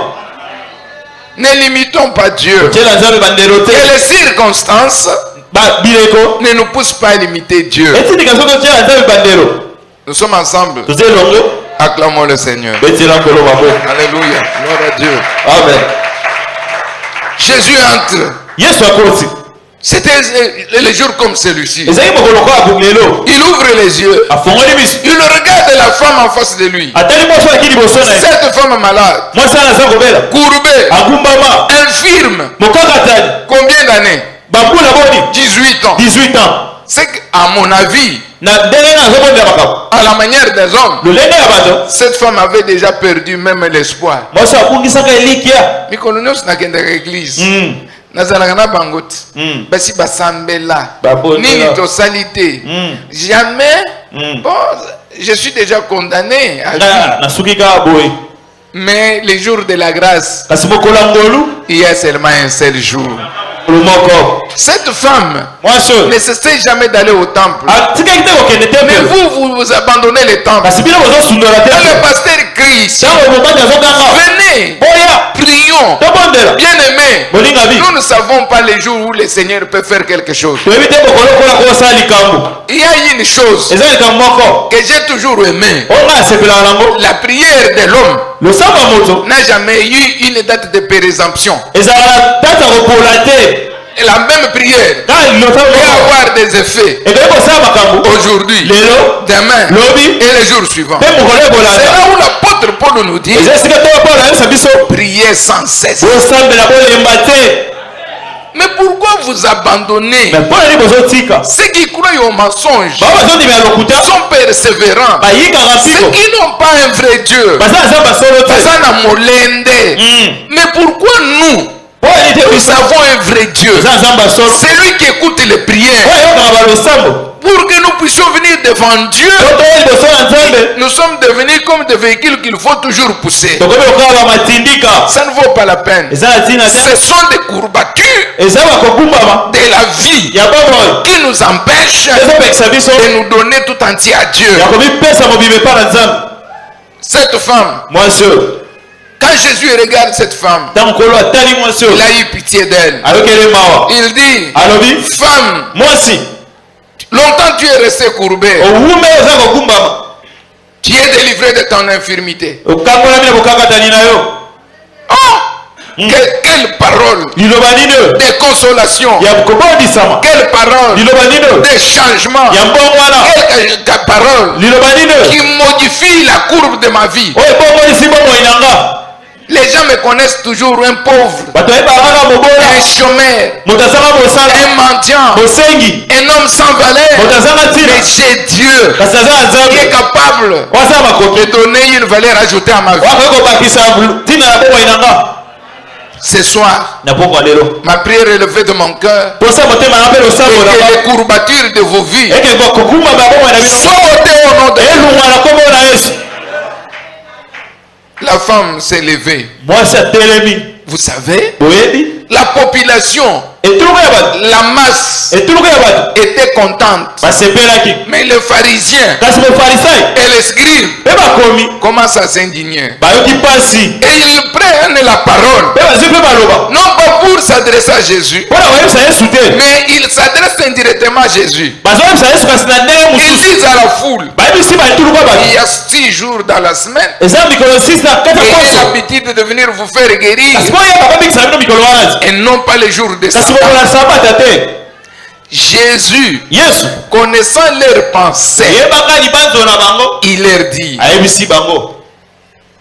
Ne limitons pas Dieu. Tia nzambe bandelo te. Et les circonstances Ba bileko. ne nous poussent pas à limiter Dieu. Etindika soko tia nzambe bandelo. Nous sommes ensemble. Tuze longo. Acclamons le Seigneur. Betela kolo babo. Alléluia. Gloire à Dieu. Amen. Jésus entre. Yesu akoti. C'était les jours comme celui-ci. Ezali mokolo ko abumelo. Il ouvre les yeux. Afongoli biso. Il regarde la femme en face de lui. Atali moso akili boso na ye. Cette femme malade, Mwasi ana za kobela. courbée, Agumbama. infirme. Mokakatani. Combien d'années? Bambula boni. 18 ans. 18 ans. C'est qu'à mon avis, Na ndenge na zobondela makabo. à la manière des hommes, Lolenge ya bato. cette femme avait déjà perdu même l'espoir. Mwasi akungisaka elikia. Mikolo nyonso nakendaka église. Mm. nazalaka na bango te Mm. basi basambela Babondela. nini tosali te Mm. jamais Mm. bon je suis déjà condamné à vie. Nasuki kaka boye. Mais les jours de la grâce Kasi mokolo ya ngolu. il y a seulement un seul jour. Moko. Cette femme Mwasi oyo. ne cessait jamais d'aller au temple, Atikaki te kokende mais tempelo. vous abandonnez le temple. Kasi bino bozosundola Quand te. le pasteur crie ici, Tango mobali azokanga. venez, Boya. prions. Tobondela. Bien-aimés, Bolinga bi. nous ne savons pas les jours où le Seigneur peut faire quelque chose. Toyebi te mokolo kola kosala likambo. Il y a une chose Eza likambo moko. que j'ai toujours aimé. Oyo nga asepelaka nango. La prière de l'homme Losamba moto. n'a jamais eu une date de présomption. Ezalaka tata kopola te. Et la même prière Kaka lilosa peut moko. avoir des effets Ekoki kosala makambo. aujourd'hui, Lelo. demain Lobi. et les jours suivants. Mpe mokolo C'est ekolanda. là où l'apôtre Paul nous dit Eza esika toyo Paulo ayebisa biso. priez sans cesse. Bosambela bolemba te. Mais pourquoi vous abandonnez? Mais mpona nini bozotika. Ceux qui croient au mensonge Bao bazondimela lokuta. sont persévérants. Bayikaka Ceux mpiko. qui n'ont pas un vrai Dieu, Baza na nzambe solo te. baza na molende. Mais pourquoi nous, Oyo nini te nous biso. avons un vrai Dieu? Eza na nzambe solo. C'est lui qui écoute les prières. Oyo eyokaka balosambo. Pour que nous puissions venir devant Dieu, Totoye liboso ya nzambe. nous sommes devenus comme des véhicules qu'il faut toujours pousser. Tokomi lokola bamatindika. Ça ne vaut pas la peine. Eza na ntina te. Ce sont des courbatures Eza bakokumbama. de la vie Ya bomoi. qui nous empêchent Ezopekisa biso. de nous donner tout entier à Dieu. Ya komipesa mobimba epai na nzambe. Cette femme, Mwasi oyo. quand Jésus regarde cette femme, Ntango nkolo atali mwasi il oyo. a eu pitié d'elle. Ayokeli mawa. Il dit, Alobi. femme, Mwasi. longtemps tu es resté courbé. Owume oza kokumbama. Tu es délivré de ton infirmité. Okangolami na bokakatani na yo. Oh, quelle parole Liloba nini oyo. de consolation. Ya kobondisama. Quelle parole Liloba nini oyo. de changement. Ya mbongo wana. Quelle parole Liloba nini oyo. qui modifie la courbe de ma vie. Oyo ebongolisi bomoi na nga. Les gens me connaissent toujours un pauvre, Bato bayebaka kaka mobola. un chômeur, Moto azanga mosala. un mendiant, Mosengi. un homme sans valeur. Moto azanga ntina. Mais j'ai Dieu kasi aza na qui est nzambe. capable Wasala makoki. de donner une valeur ajoutée à ma vie. Wakoki kobakisa ntina na bomoi na nga. Ce soir, Na pokwa lelo. ma prière est levée de mon cœur. Posa motema na mpe losambo Et na que nga. les courbatures de vos vies Eke kokumbama bomoi na bino. soient ôtées au nom de Jésus. elungwa na kombo na Yesu. La femme s'est levée. Mwasi atelemi. Vous savez, Boyebi. la population, Etuluku ya bato. la masse Etuluku ya bato. était contente. Basepelaki. Mais les pharisiens Kasi bofarisayi. et les scribes Mpe bakomi. commencent à s'indigner. Bayoki mpasi. Et ils prennent la parole, Mpe bazwi mpe baloba. non pas pour s'adresser à Jésus, Mpona koyebisa Yesu te. mais ils s'adressent indirectement à Jésus. bazoyebisa Yesu kasi na ndenge Ils mosusu. disent à la foule, Bayebisi baetuluku ya il bato. y a 6 jours dans la semaine, Eza mikolo 6 na kati ya ayez poso. l'habitude de venir vous faire guérir, Kasi boyeba kobikisa bino mikolo wana. et non pas les jours de Kasi Satan. mokolo ya sabata te. Jésus, Yesu connaissant leurs pensées, yebaka libanzo na bango. il leur dit, Ayebisi bango.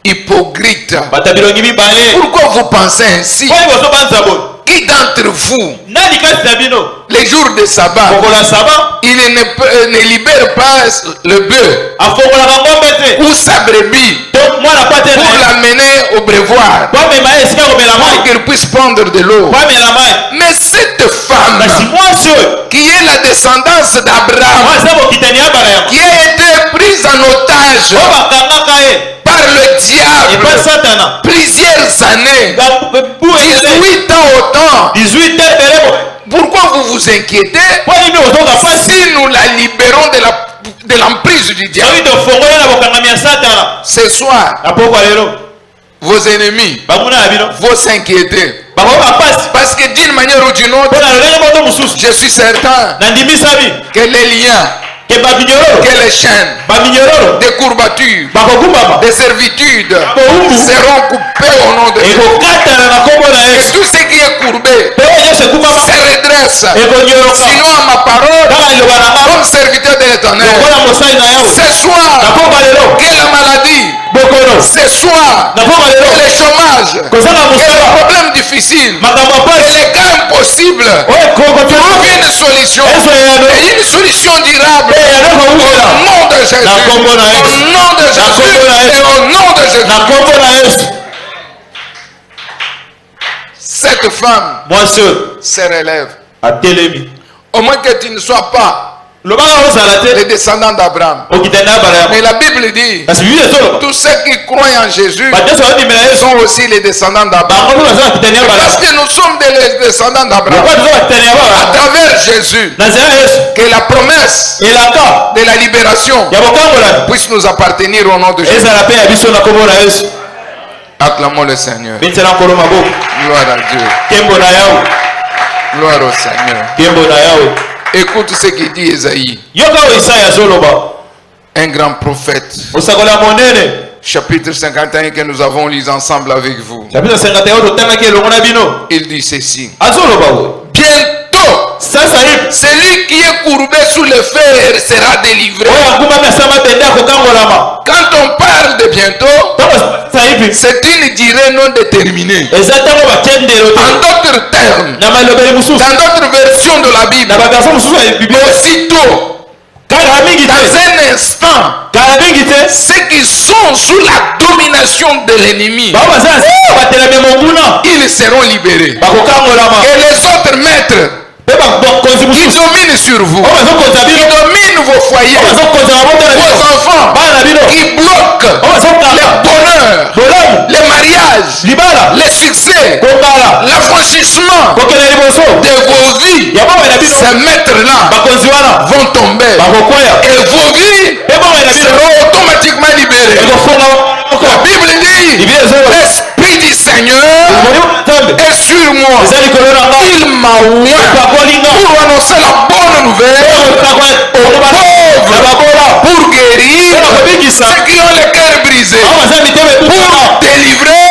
hypocrites. batabilongi mibale Pourquoi vous pensez ainsi? oyo bozobanza boye Qui d'entre vous, nani kasi na bino les jours de sabbat, kokola saba il ne libère pas le bœuf afongola ngombe te ou sa brebis to mwana pa te pour na l'amener au brevoir, po amema ye esika komela pour mai qu'il puisse prendre de l'eau? po amela mai Mais cette femme, kasi mwasi oyo qui est la descendance d'Abraham, mwasi ya bokitani ya bala yango qui a été prise en otage oyo bakangaka ye par le diable epa satana plusieurs années, bu 18 ans autant, 18 te ebele pourquoi vous vous inquiétez po nini ozoka pasi si nous la libérons de l'emprise du diable? soki tofongoli na bokangami ya satana Ce soir, na pokwa lelo vos ennemis bamuna na bino vont s'inquiéter. bakoyoka pasi Parce que d'une manière ou d'une autre, mpo na lolenge moto mosusu je suis certain nandimisabi que les liens, ke baminyororo que les chaînes, baminyororo des courbatures, bakokumbama des servitudes Boumou. seront coupées au nom de Jésus. ekokatana na kombo na Et yesu tout ce qui est courbé mpe oyo nyonso ekumbama se redresse. ekonyoroka Sinon, à ma parole, kaka liloba na nga comme serviteur de l'éternel, lokola mosali na yawe ce na soir, komba lelo que la maladie, bokono ce soir, na komba que lelo le chômage, kozanga que les mosala problèmes difficiles, makambo que apasi les cas impossibles, oyo trouve une solution. esoyano Et une solution durable. eyano Au kowela nom de Jésus. Na kombo na Yesu. Au nom de Na kombo Jésus. na Yesu. Et au nom de Jésus. na kombo na yesu Cette femme mwasi oyo se relève. atelemi Au moins que tu ne sois pas lobaka ozala te les descendants d'Abraham. okitani ya bala Mais yango la Bible dit, kasi bible ezoloba tous ceux qui croient en Jésus bato nyonso bandimela yesu sont aussi les descendants d'Abraham. bango mpe baza bakitani ya bala Parce yango que nous sommes des descendants d'Abraham. lokola toza bakitani ya bala À yango travers Jésus, na nzela ya yesu que la promesse elaka de la libération ya bokangolani puisse nous appartenir au nom de Jésus. ezala mpe ya biso na kombo na yesu Acclamons le Seigneur. bintisela nkolo maboko Gloire à Dieu. nkembo na yawe Gloire au Seigneur. nkembo na yawe Écoute ce qu'il dit Esaïe, yoka oyo isaya azoloba un grand prophète. osakola monene Chapitre 51 que nous avons lu ensemble avec vous. chapitre 51 oyo totangaki elongo na bino Il dit ceci. azoloba oyo Bientôt, sasa hivi celui qui est courbé sous le fer sera délivré. oyo akumami asama tende akokangolama Quand on parle de bientôt, ntango sasa hivi c'est une durée non déterminée. eza ntango bakendelo te En d'autres termes, na malobeli mosusu dans d'autres versions de la Bible, na baversion mosusu ya biblia aussitôt, kala mingi dans te un instant, kala mingi te ceux qui sont sous la domination de l'ennemi, bao baza na sika batelemi monguna ils seront libérés. bakokangolama Et les autres maîtres mpe bakonzi qui mosusu dominent sur vous, oyo bazokonza qui bino dominent vos foyers, oyo bazokonza mabota na vos bino enfants, bana na bino qui bloquent oyo le bazokanga bonheur, bolamu les mariages, libala les succès, kongala l'affranchissement kokende liboso de vos vies. ya bomoi na bino Ces maîtres-là bakonzi wana vont tomber bakokwea et vos vies mpe bomoi na bino seront automatiquement libérées. ekofonga La Bible dit, biblia ezoba l'Esprit du Seigneur molimo nzambe est sur moi. eza likolo na nga Il m'a oint epakolinga pour annoncer la bonne nouvelle na babola pour guérir bakobikisa ceux qui ont le cœur brisé, bao baza mitema ebukana pour délivrer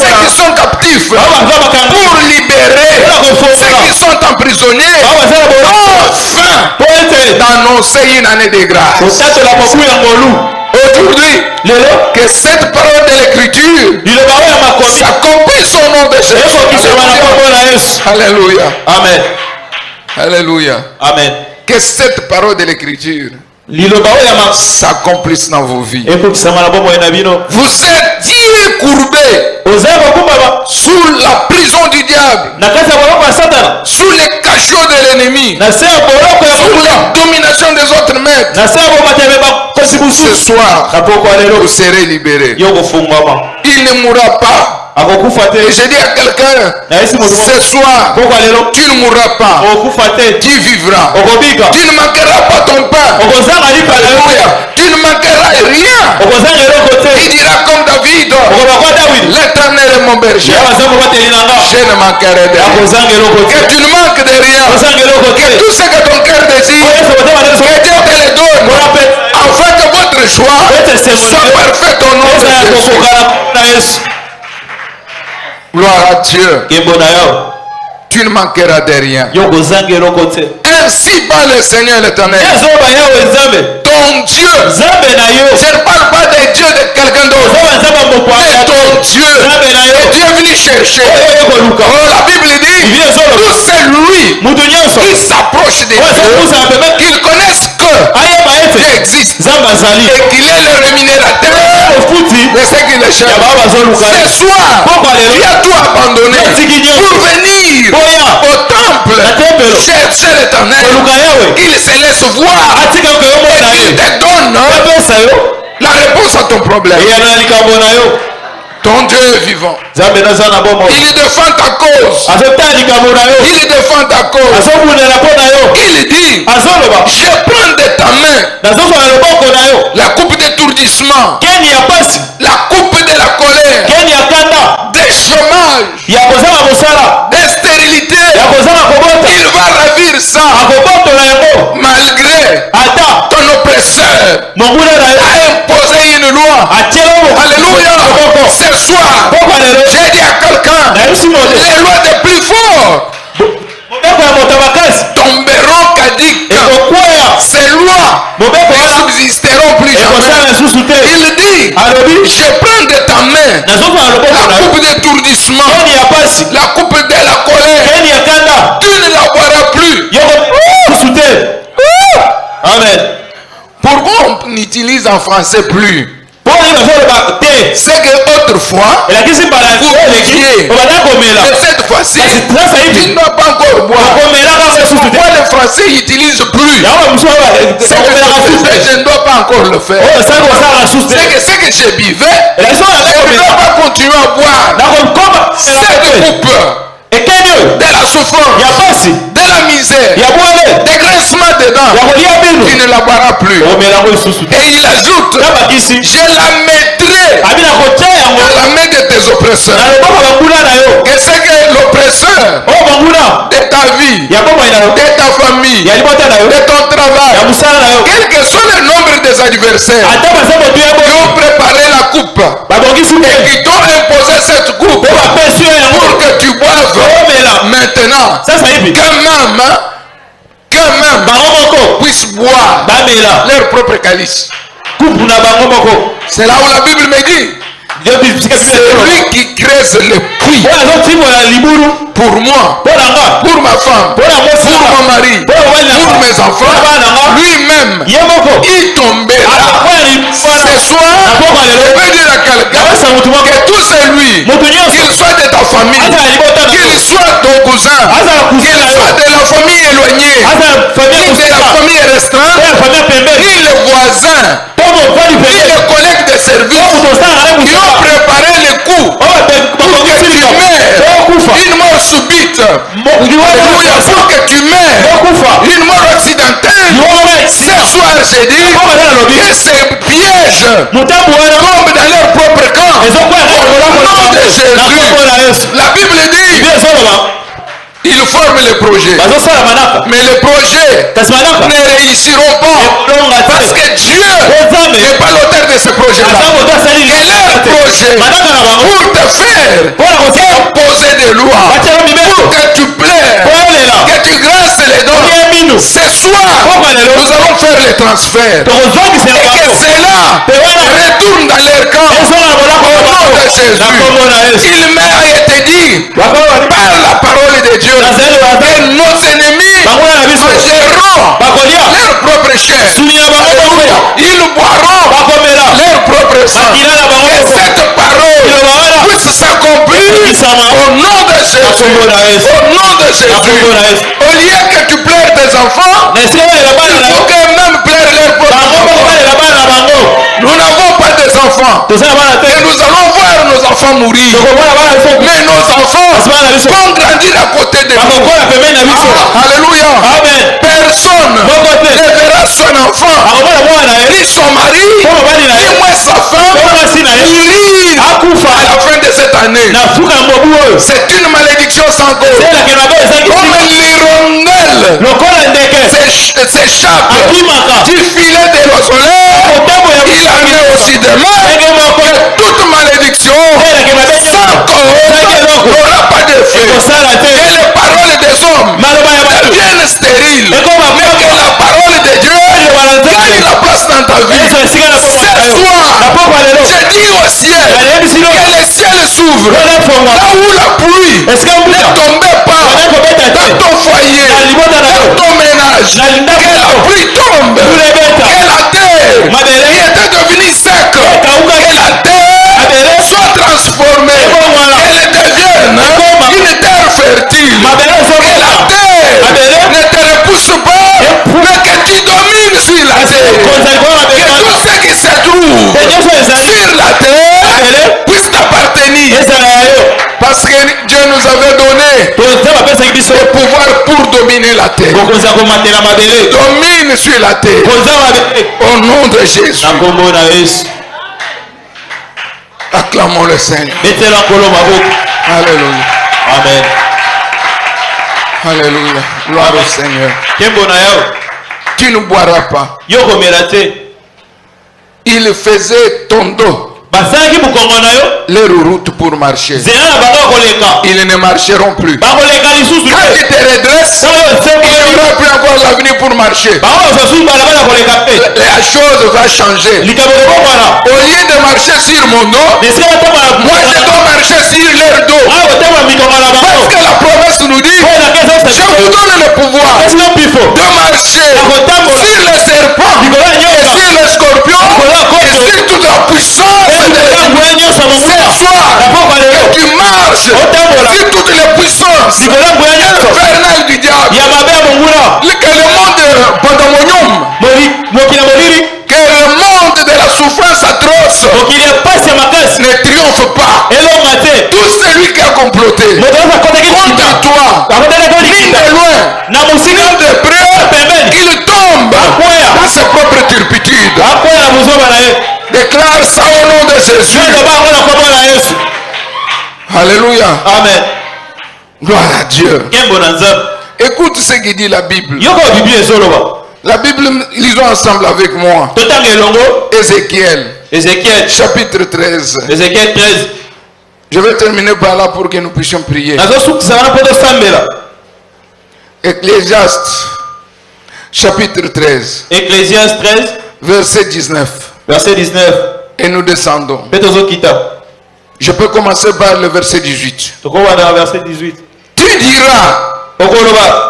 ceux qui sont captifs, bao baza bakanga pour libérer ceux qui sont emprisonnés, bao baza na bola enfin po ete d'annoncer une année de grâce. kotatola mobu ya ngolu Aujourd'hui, lelo que cette parole de l'écriture liloba oyo ya makomi s'accomplisse au nom de Jésus. ekokisama na kombo na yesu Alléluia. amen Alléluia. amen Que cette parole de l'écriture liloba oyo ya makomi s'accomplisse dans vos vies. ekokisama na bomoi na bino Vous êtes courbés oza kokumbama sous la prison du diable, na kati ya boloko ya satana sous les cachots de l'ennemi, na se ya boloko ya sous mokula la domination des autres maîtres. na se ya bomateme bakosi Ce mosusu soir, na poko ya lelo vous serez libérés. yo kofungwama Il ne mourra pas. akokufa te Et je dis à quelqu'un, nayesi moto ce soir, poko ya lelo tu ne mourras pas. okokufa te Tu vivras. okobika Tu ne manqueras pas ton pain. okozanga lipa na yo te Alléluia. Tu ne manqueras rien. okozanga eloko Tu te diras comme David, okoba kwa dawidi l'Éternel est mon berger. ya baza kobateli na nga Je ne manquerai de rien. akozanga eloko Que te tu ne manques de rien. ozanga eloko te Tout ce que ton cœur désire, oyo ese motema na que biso Dieu te le donne. mpona mpe Afin que votre joie soit parfaite au nom de eza ya Jésus. kokoka na yesu Gloire à Dieu. nkembo na yo Tu ne manqueras de rien. yo kozanga eloko te Ainsi parle le Seigneur l'Éternel. ezoba yawe nzambe Ton Dieu. nzambe na yo Je ne parle pas des Dieu de quelqu'un d'autre. C'est ton Dieu. Et Dieu est venu chercher. Oh, la Bible dit, tout c'est lui qui s'approche de Dieu, qu'ils connaissent que Dieu existe et qu'il est le rémunérateur de ceux qui le cherchent. Ce soir, tu as tout abandonné pour venir au temple chercher l'Éternel, qu'il se laisse voir et qu'il te donne la réponse à ton problème. Ton Dieu est vivant. Il défend ta cause. Il défend ta cause. Il dit, je prends de ta main la coupe d'étourdissement, la coupe de la colère, des chômages, des stérilités. Il va ravir ça malgré ton oppresseur a imposé une loi. Alléluia. Ce soir, j'ai dit à quelqu'un, les lois des plus forts tomberont caduques. Ces lois ne subsisteront plus jamais. Il dit, je prends de ta main la coupe d'étourdissement, la coupe de la colère. Tu ne la boiras plus. Amen. Pourquoi on utilise en français plus? C'est que autrefois, vous étiez, mais cette fois-ci, tu ne dois pas encore boire. Pourquoi les Français n'utilisent plus? C'est que je ne dois pas encore le faire. C'est que je buvais, je ne dois pas continuer à boire. Cette coupe de la souffrance, de la misère, des grincements dedans, tu ne la boiras plus. Et il ajoute, je la mettrai dans la main de tes oppresseurs. Et c'est que l'oppresseur de ta vie, de ta famille, de ton travail, quel que soit le nombre des adversaires qui ont préparé la coupe et qui t'ont imposé cette coupe pour que tu boives maintenant, que même puissent boire leur propre calice. C'est là où la Bible me dit, c'est lui qui creuse le puits pour moi, pour ma femme, pour mon mari, pour mes enfants. Lui-même, il tombera. Ce soir, je veux dire à quelqu'un que tout c'est lui, qu'il soit de ta famille, qu'il soit ton cousin, qu'il soit de la famille éloignée, qu'il de la famille restreinte, ni le voisin, ni les collègues de service qui ont préparé les coups pour que tu meurs une mort subite. Alléluia, pour que tu meurs une mort accidentelle. Ce soir, j'ai dit que ces pièges tombent dans leur propre camp. Au nom de Jésus, la Bible dit, ils forment les projets, mais les projets ne réussiront pas parce que Dieu n'est pas l'auteur de ce projet-là. Et leur projet pour te faire imposer des lois, pour que tu plaies, que tu grasses les dents. Ce soir, nous allons faire les transferts et que cela retourne dans leur camp au nom de Jésus. Il m'a été dit par la parole de Dieu que nos ennemis mangeront leur propre chair. Ils boiront leur propre sang. Et cette parole puisse s'accomplir au nom de Jésus. Au nom de Jésus. Au lieu que tu pleures tes enfants, il faut qu'eux-mêmes pleurent leur propre enfants. Nous n'avons pas des enfants. Et nous allons voir nos enfants mourir. Mais nos enfants vont grandir à côté de nous. Alléluia. Personne ne verra son enfant, ni son mari, ni moins sa femme, mourir à la fin de cette année. C'est une malédiction sans cause. Comme l'hirondelle s'échappe du filet de l'oiseleur, il en est aussi demain que toute malédiction sans cause n'aura pas d'effet. Et les paroles des hommes deviennent stériles, mais que la parole de Dieu gagne la place dans ta vie. Ce soir, au ciel, que les ciels s'ouvrent. Là où la pluie ne tombait pas dans ton foyer, dans ton ménage, que la pluie tombe, que la terre qui était devenue sec, que la terre soit transformée, qu'elle devienne une terre fertile, que la terre ne te repousse pas, mais que tu domines sur la terre, que tout ce qui se trouve sur la terre puisse t'appartenir, parce que Dieu nous avait donné le pouvoir pour dominer la terre. Domine sur la terre au nom de Jésus. Acclamons le Seigneur. Alléluia. Amen. Alléluia. Gloire au Seigneur. Tu ne boiras pas. Il faisait ton dos leur route pour marcher. Ils ne marcheront plus. Quand tu te redresses, il n'y aura plus encore l'avenir pour marcher. La chose va changer. Au lieu de marcher sur mon dos, moi je dois marcher sur leur dos. Parce que la promesse nous dit, je vous donne le pouvoir de marcher sur les serpents et sur les scorpions et sur toute la puissance. Ce soir, que tu marches sur toutes les puissances infernales du diable. Que le monde pandamonium, que le monde de la souffrance atroce ne triomphe pas. Tout celui qui a comploté contre toi, ni de loin, ni de près, qu'il tombe dans ses propres turpitudes. Déclare ça au nom de Jésus. Alléluia. Amen. Gloire à Dieu. Écoute ce que dit la Bible. La Bible, lisons ensemble avec moi. Ézéchiel, chapitre 13. Ézéchiel 13. Je vais terminer par là pour que nous puissions prier. Ecclésiaste, chapitre 13. Ecclésiaste 13. Verset 19. Verset 19. Et nous descendons. Je peux commencer par le verset 18. Verset 18. Tu diras,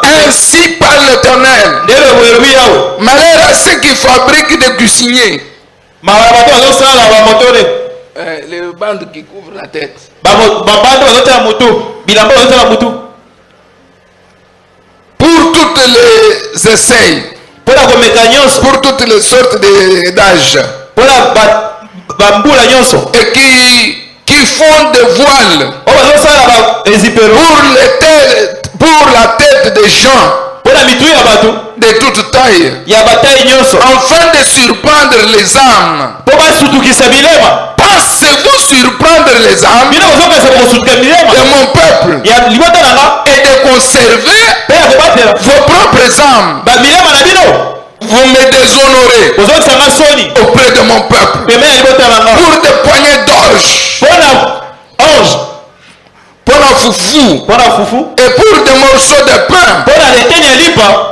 ainsi parle l'Éternel, malheur à ceux qui fabriquent des cuisiniers. Les bandes qui couvrent la tête. Pour toutes les essais, pour toutes les sortes d'âges, et qui font des voiles pour la tête des gens de toute taille, afin de surprendre les âmes. Pensez-vous surprendre les âmes de mon peuple et de conserver vos propres âmes? Vous me déshonorez auprès de mon peuple pour des poignées d'orge, pour un foufou et pour des morceaux de pain,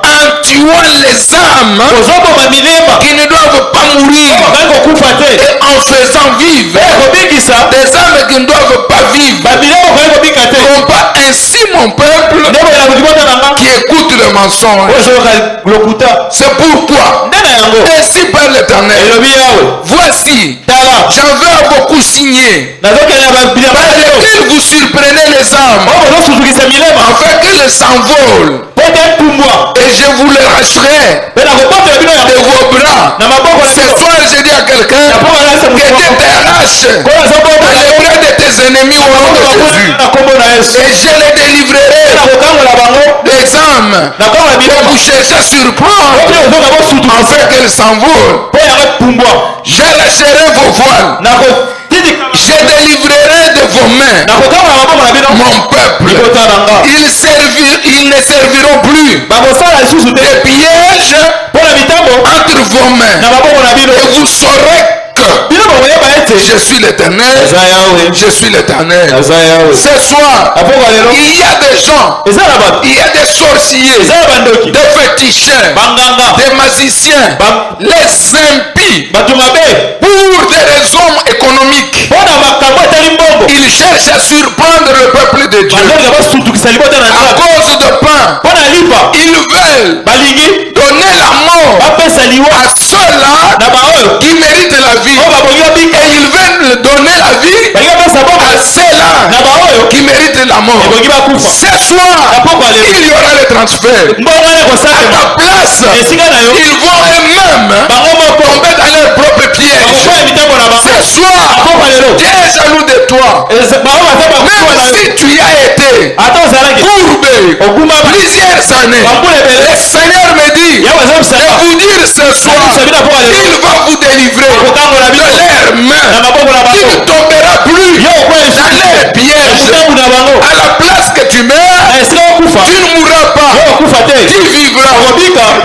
en tuant les âmes qui ne doivent pas mourir et en faisant vivre des âmes qui ne doivent pas vivre. Non pas ainsi mon peuple qui écoute le mensonge. C'est pourquoi ainsi par l'Éternel, voici, j'en veux beaucoup signer par lesquels vous surprenez les âmes afin qu'elles s'envolent, et je vous les racheterai de vos bras. Ce soir je dis à quelqu'un que Dieu t'arrache à l'épée de tes ennemis au nom de Jésus, et je les délivrerai des âmes que vous cherchez à surprendre afin qu'elles s'envolent. J'arracherai vos voiles, je délivrerai de vos mains mon peuple. Ils ne serviront plus de pièges entre vos mains, et vous saurez que Je suis l'Éternel. Je suis l'Éternel. Ce soir, il y a des gens, il y a des sorciers, des féticheurs, des magiciens, les impies, pour des raisons économiques. Ils cherchent à surprendre le peuple de Dieu. À cause de pain, ils veulent donner la mort à ceux-là qui méritent la vie. Et ils veulent donner la vie à ceux-là qui méritent la mort. Ce soir, il y aura le transfert. À ta place, ils vont eux-mêmes tomber dans leur propre piège. Ce soir, Dieu est jaloux de toi. Même si tu y as été courbé plusieurs années, le Seigneur me dit de vous dire ce soir, il va vous délivrer de leurs mains. Tu ne tomberas plus dans leurs pièges. À la place que tu meurs, tu ne mourras pas. Tu vivras.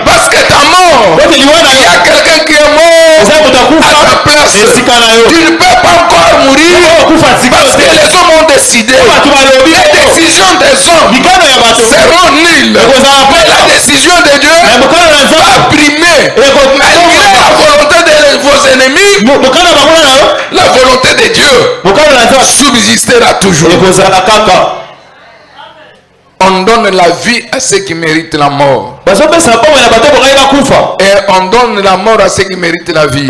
Parce que ta mort, il y a quelqu'un qui est mort à ta place. Tu ne peux pas encore mourir parce que les hommes ont décidé. Les décisions des hommes seront nulles. Mais la décision de Dieu va primer. Malgré la volonté de vos ennemis, la volonté de Dieu subsistera toujours. On donne la vie à ceux qui méritent la mort. Et on donne la mort à ceux qui méritent la vie.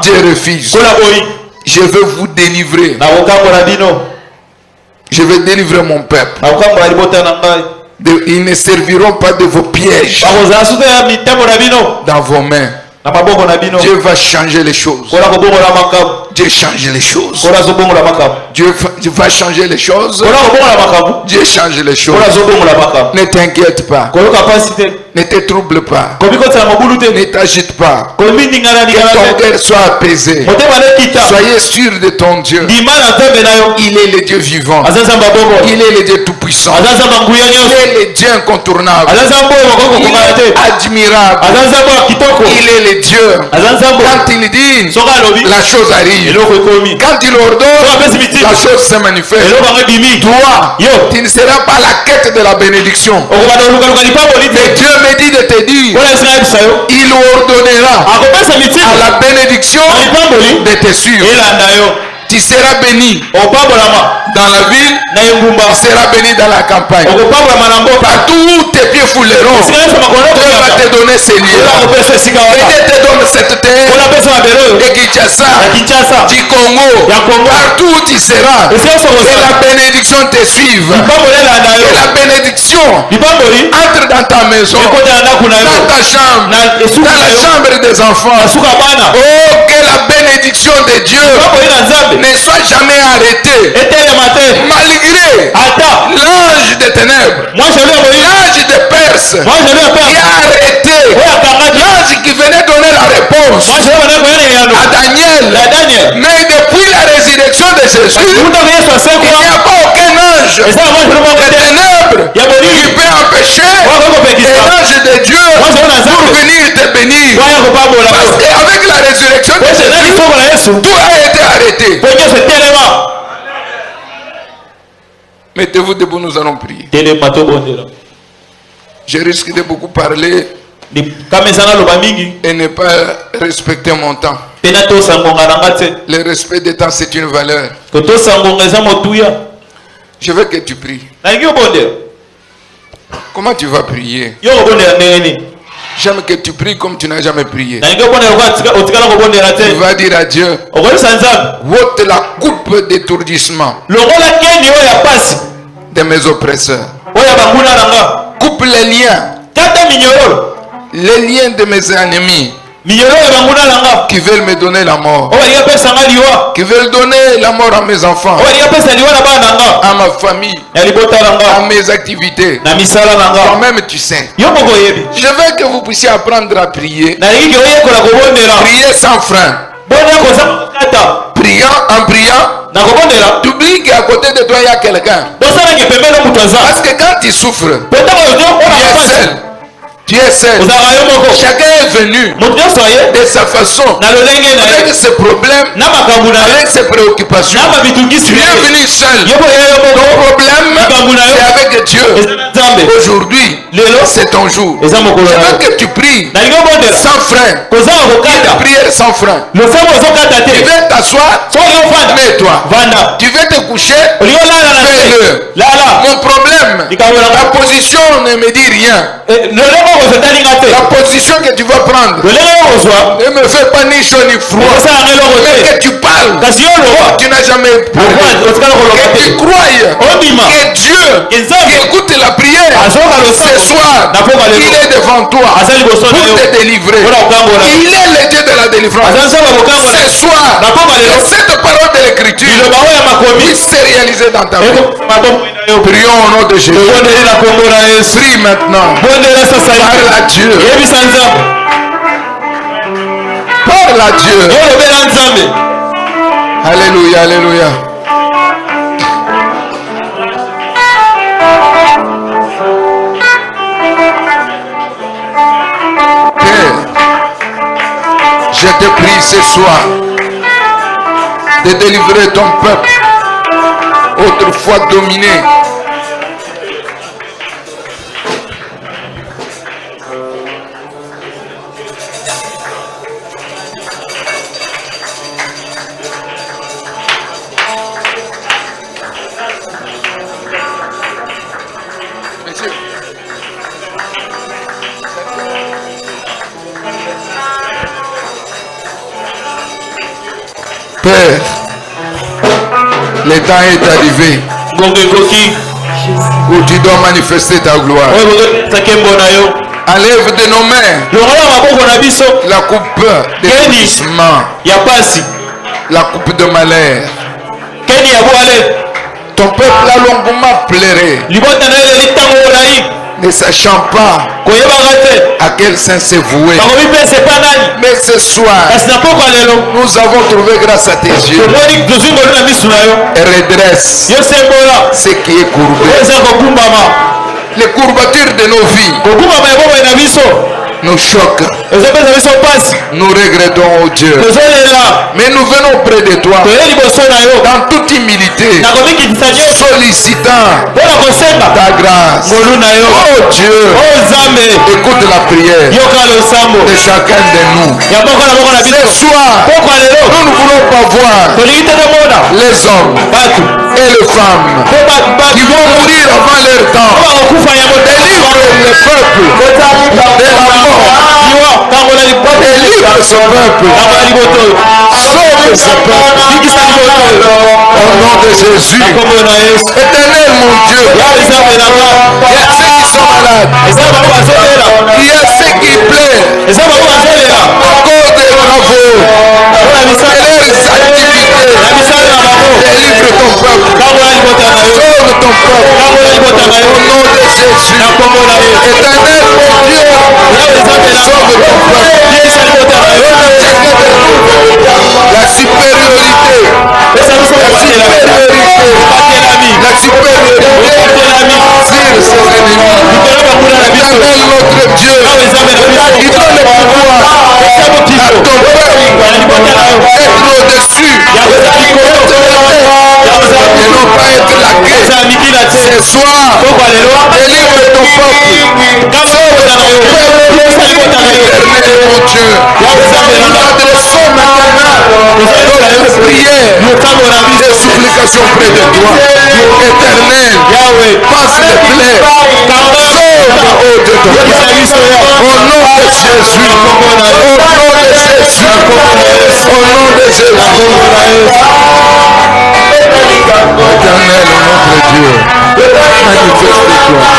Dieu refuse. Je veux vous délivrer. Je vais délivrer mon peuple. Ils ne serviront pas de vos pièges dans vos mains. Dieu va changer les choses. Dieu change les choses. Dieu va changer les choses. Dieu change les choses. Ne t'inquiète pas. Ne te trouble pas. Ne t'agite pas. Que ton cœur soit apaisé. Soyez sûr de ton Dieu. Il est le Dieu vivant. Il est le Dieu tout-puissant. Il est le Dieu incontournable. Il est admirable. Il est le Dieu. Quand il dit, la chose arrive. Quand il ordonne, la chose se manifeste. Toi, tu ne seras pas la quête de la bénédiction. Mais Dieu me dit de te dire, il ordonnera à la bénédiction de te suivre. Tu seras béni dans la ville, tu seras béni dans la campagne. Partout où tes pieds fouleront, Dieu va te donner ces lieux. Et Dieu te donne cette terre de Kinshasa, du Congo, partout où tu seras. Et la bénédiction te suive. Et la bénédiction entre dans ta maison, dans ta chambre, dans la chambre des enfants. Oh, que la bénédiction de Dieu ne soit jamais arrêté. Malgré l'ange des ténèbres, l'ange de Perse qui a arrêté l'ange qui venait donner la réponse à Daniel. Mais depuis la résurrection de Jésus, il n'y a pas aucun ange des ténèbres qui peut empêcher l'ange de Dieu pour venir te bénir. Parce qu'avec la résurrection de Jésus, tout a été arrêté. Mettez-vous debout, nous allons prier. Je risque de beaucoup parler et ne pas respecter mon temps. Le respect des temps, c'est une valeur. Je veux que tu pries. Comment tu vas prier? J'aime que tu pries comme tu n'as jamais prié. Tu vas dire à Dieu, ôte la coupe d'étourdissement de mes oppresseurs. Coupe les liens de mes ennemis qui veulent me donner la mort, qui veulent donner la mort à mes enfants, à ma famille, à mes activités. Toi-même tu sais. Je veux que vous puissiez apprendre à prier. Prier sans frein. En priant, tu oublies qu'à côté de toi il y a quelqu'un. Parce que quand tu souffres, tu es seul. Tu es seul. Chacun est venu de sa façon, avec ses problèmes, avec ses préoccupations. Tu es venu seul. Ton problème, c'est avec Dieu. Aujourd'hui, c'est ton jour. Je veux que tu pries sans frein. Une prière sans frein. Tu veux t'asseoir, mets-toi. Tu veux te coucher, fais-le. Mon problème, la position ne me dit rien. La position que tu vas prendre ne me fait pas ni chaud ni froid. Mais que tu parles, tu n'as jamais parlé. Que tu croyes que Dieu qui écoute la prière ce soir, il est devant toi pour te délivrer. Il est le Dieu de la délivrance. Ce soir, que cette parole de l'écriture puisse se réaliser dans ta vie. Prions au nom de Jésus. Prie maintenant. Parle à Dieu. Parle à Dieu. Alléluia, alléluia. Père, je te prie ce soir de délivrer ton peuple autrefois dominé. Père, le temps est arrivé où tu dois manifester ta gloire. Enlève de nos mains la coupe de tristissement, la coupe de malheur. Ton peuple a longuement pleuré, ne sachant pas à quel saint se vouer. Mais ce soir, nous avons trouvé grâce à tes yeux et redresse ce qui est courbé. Les courbatures de nos vies nous choquent. Nous regrettons, oh Dieu. Mais nous venons près de toi dans toute humilité, sollicitant ta grâce. Oh Dieu, écoute la prière de chacun de nous. Ce soir, nous ne voulons pas voir les hommes et les femmes qui vont mourir avant leur temps. Délivre le peuple de la mort. Délivre son peuple. Sauve ce peuple. Au nom de Jésus. Éternel mon Dieu. Il y a ceux qui sont malades. Il y a ceux qui pleurent. Encore des travaux. Et leurs activités. Délivre ton peuple. Sauve ton peuple. Au nom de Jésus. Éternel mon Dieu. Sauve ton peuple. La supériorité. La supériorité sur ses ennemis. Éternel notre Dieu. Il donne le pouvoir à ton peuple être au-dessus. Et non pas être laqué. Ce soir, délivre ton peuple. Sauve ton peuple. Éternel mon Dieu. Nous adressons maintenant notre prière et supplication près de toi. Éternel, passe les plaies. Sauve, oh Dieu, ton peuple. Au nom de Jésus. Au nom de Jésus. Au nom de Jésus. Éternel, notre Dieu, manifeste-toi.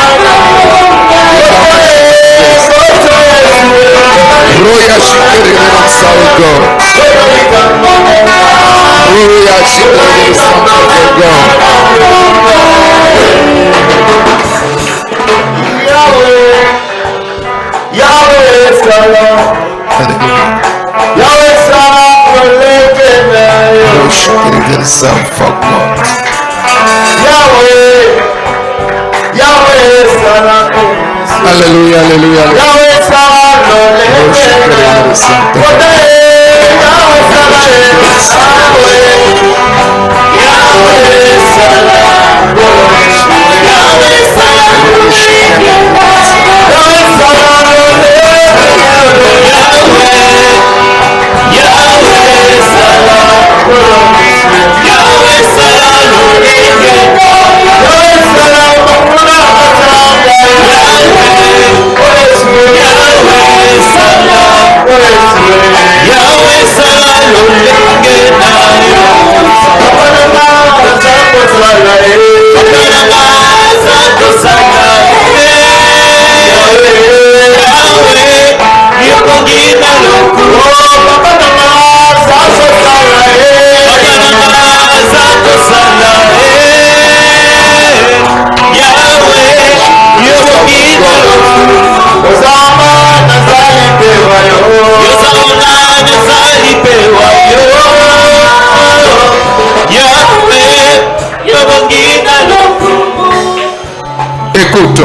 Roya Shikere Salgo. Roya Shikere Salgo. Yahweh Salam. Yahweh Salam. Shikere Salgo. Yahweh Salam. Alléluia, alléluia, Écoute,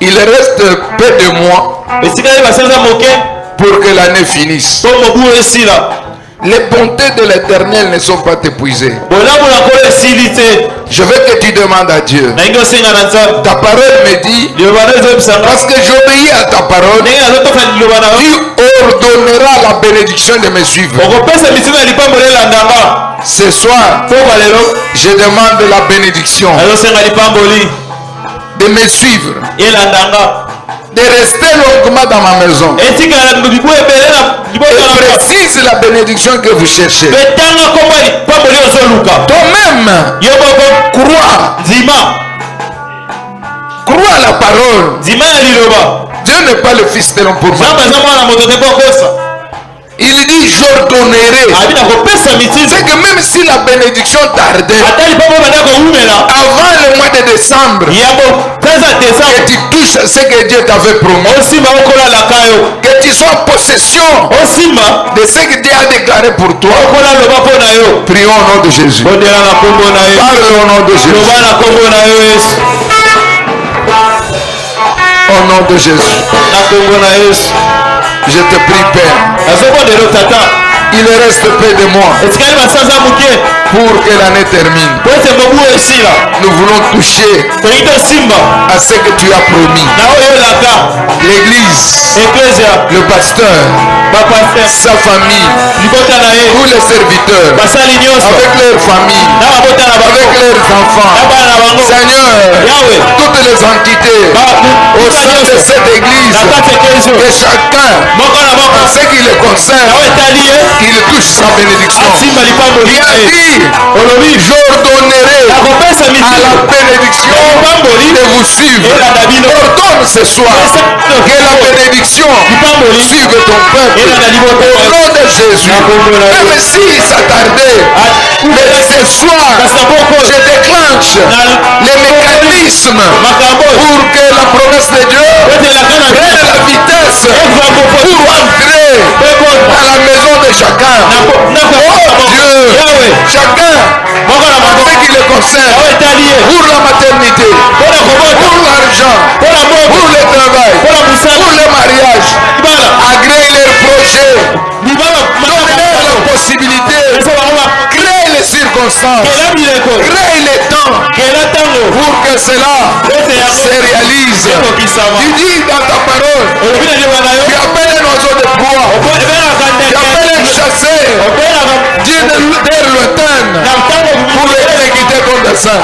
il reste peu de mois pour que l'année finisse. Les bontés de l'Éternel ne sont pas épuisées. Je veux que tu demandes à Dieu. Ta parole me dit, parce que j'obéis à ta parole, tu ordonneras la bénédiction de me suivre. Ce soir, je demande la bénédiction de me suivre, de rester longuement dans ma maison. Et précise la bénédiction que vous cherchez. Toi-même, crois à la parole. Dieu n'est pas le fils de l'homme pour moi. Il dit j'ordonnerai. C'est que même si la bénédiction tardait, avant le mois de décembre, que tu touches à ce que Dieu t'avait promis, que tu sois en possession de ce que Dieu a déclaré pour toi. Prions au nom de Jésus. Parle au nom de Jésus. Au nom de Jésus. Je te prie, Père. Il reste peu de mois pour que l'année termine. Nous voulons toucher à ce que tu as promis. L'église, le pasteur, sa famille, tous les serviteurs, avec leur famille, avec leurs enfants. Seigneur, toutes les entités au sein de cette église, que chacun, en ce qui le concerne, il touche sa bénédiction. Il a dit, j'ordonnerai à la bénédiction de vous suivre. Ordonne ce soir que la bénédiction suive ton peuple. Au nom de Jésus. Même si ça tardait, mais ce soir, je déclenche les mécanismes pour que la promesse de Dieu prenne la vitesse pour entrer à la maison de chacun. Oh Dieu, chacun en ce qui le concerne, pour la maternité, pour l'argent, pour le travail, pour le mariage, agréer leurs projets, donner la possibilité, créer les circonstances, créer les temps pour que cela se réalise. Tu dis dans ta parole, tu appelles un oiseau de proie, tu appelles un chasseur, Dieu de terre lointaine, pour exécuter ton dessein.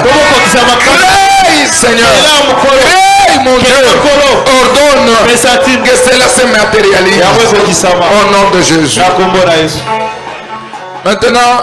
Crée, Seigneur, crée, mon Dieu, ordonne que cela se matérialise au nom de Jésus. Maintenant,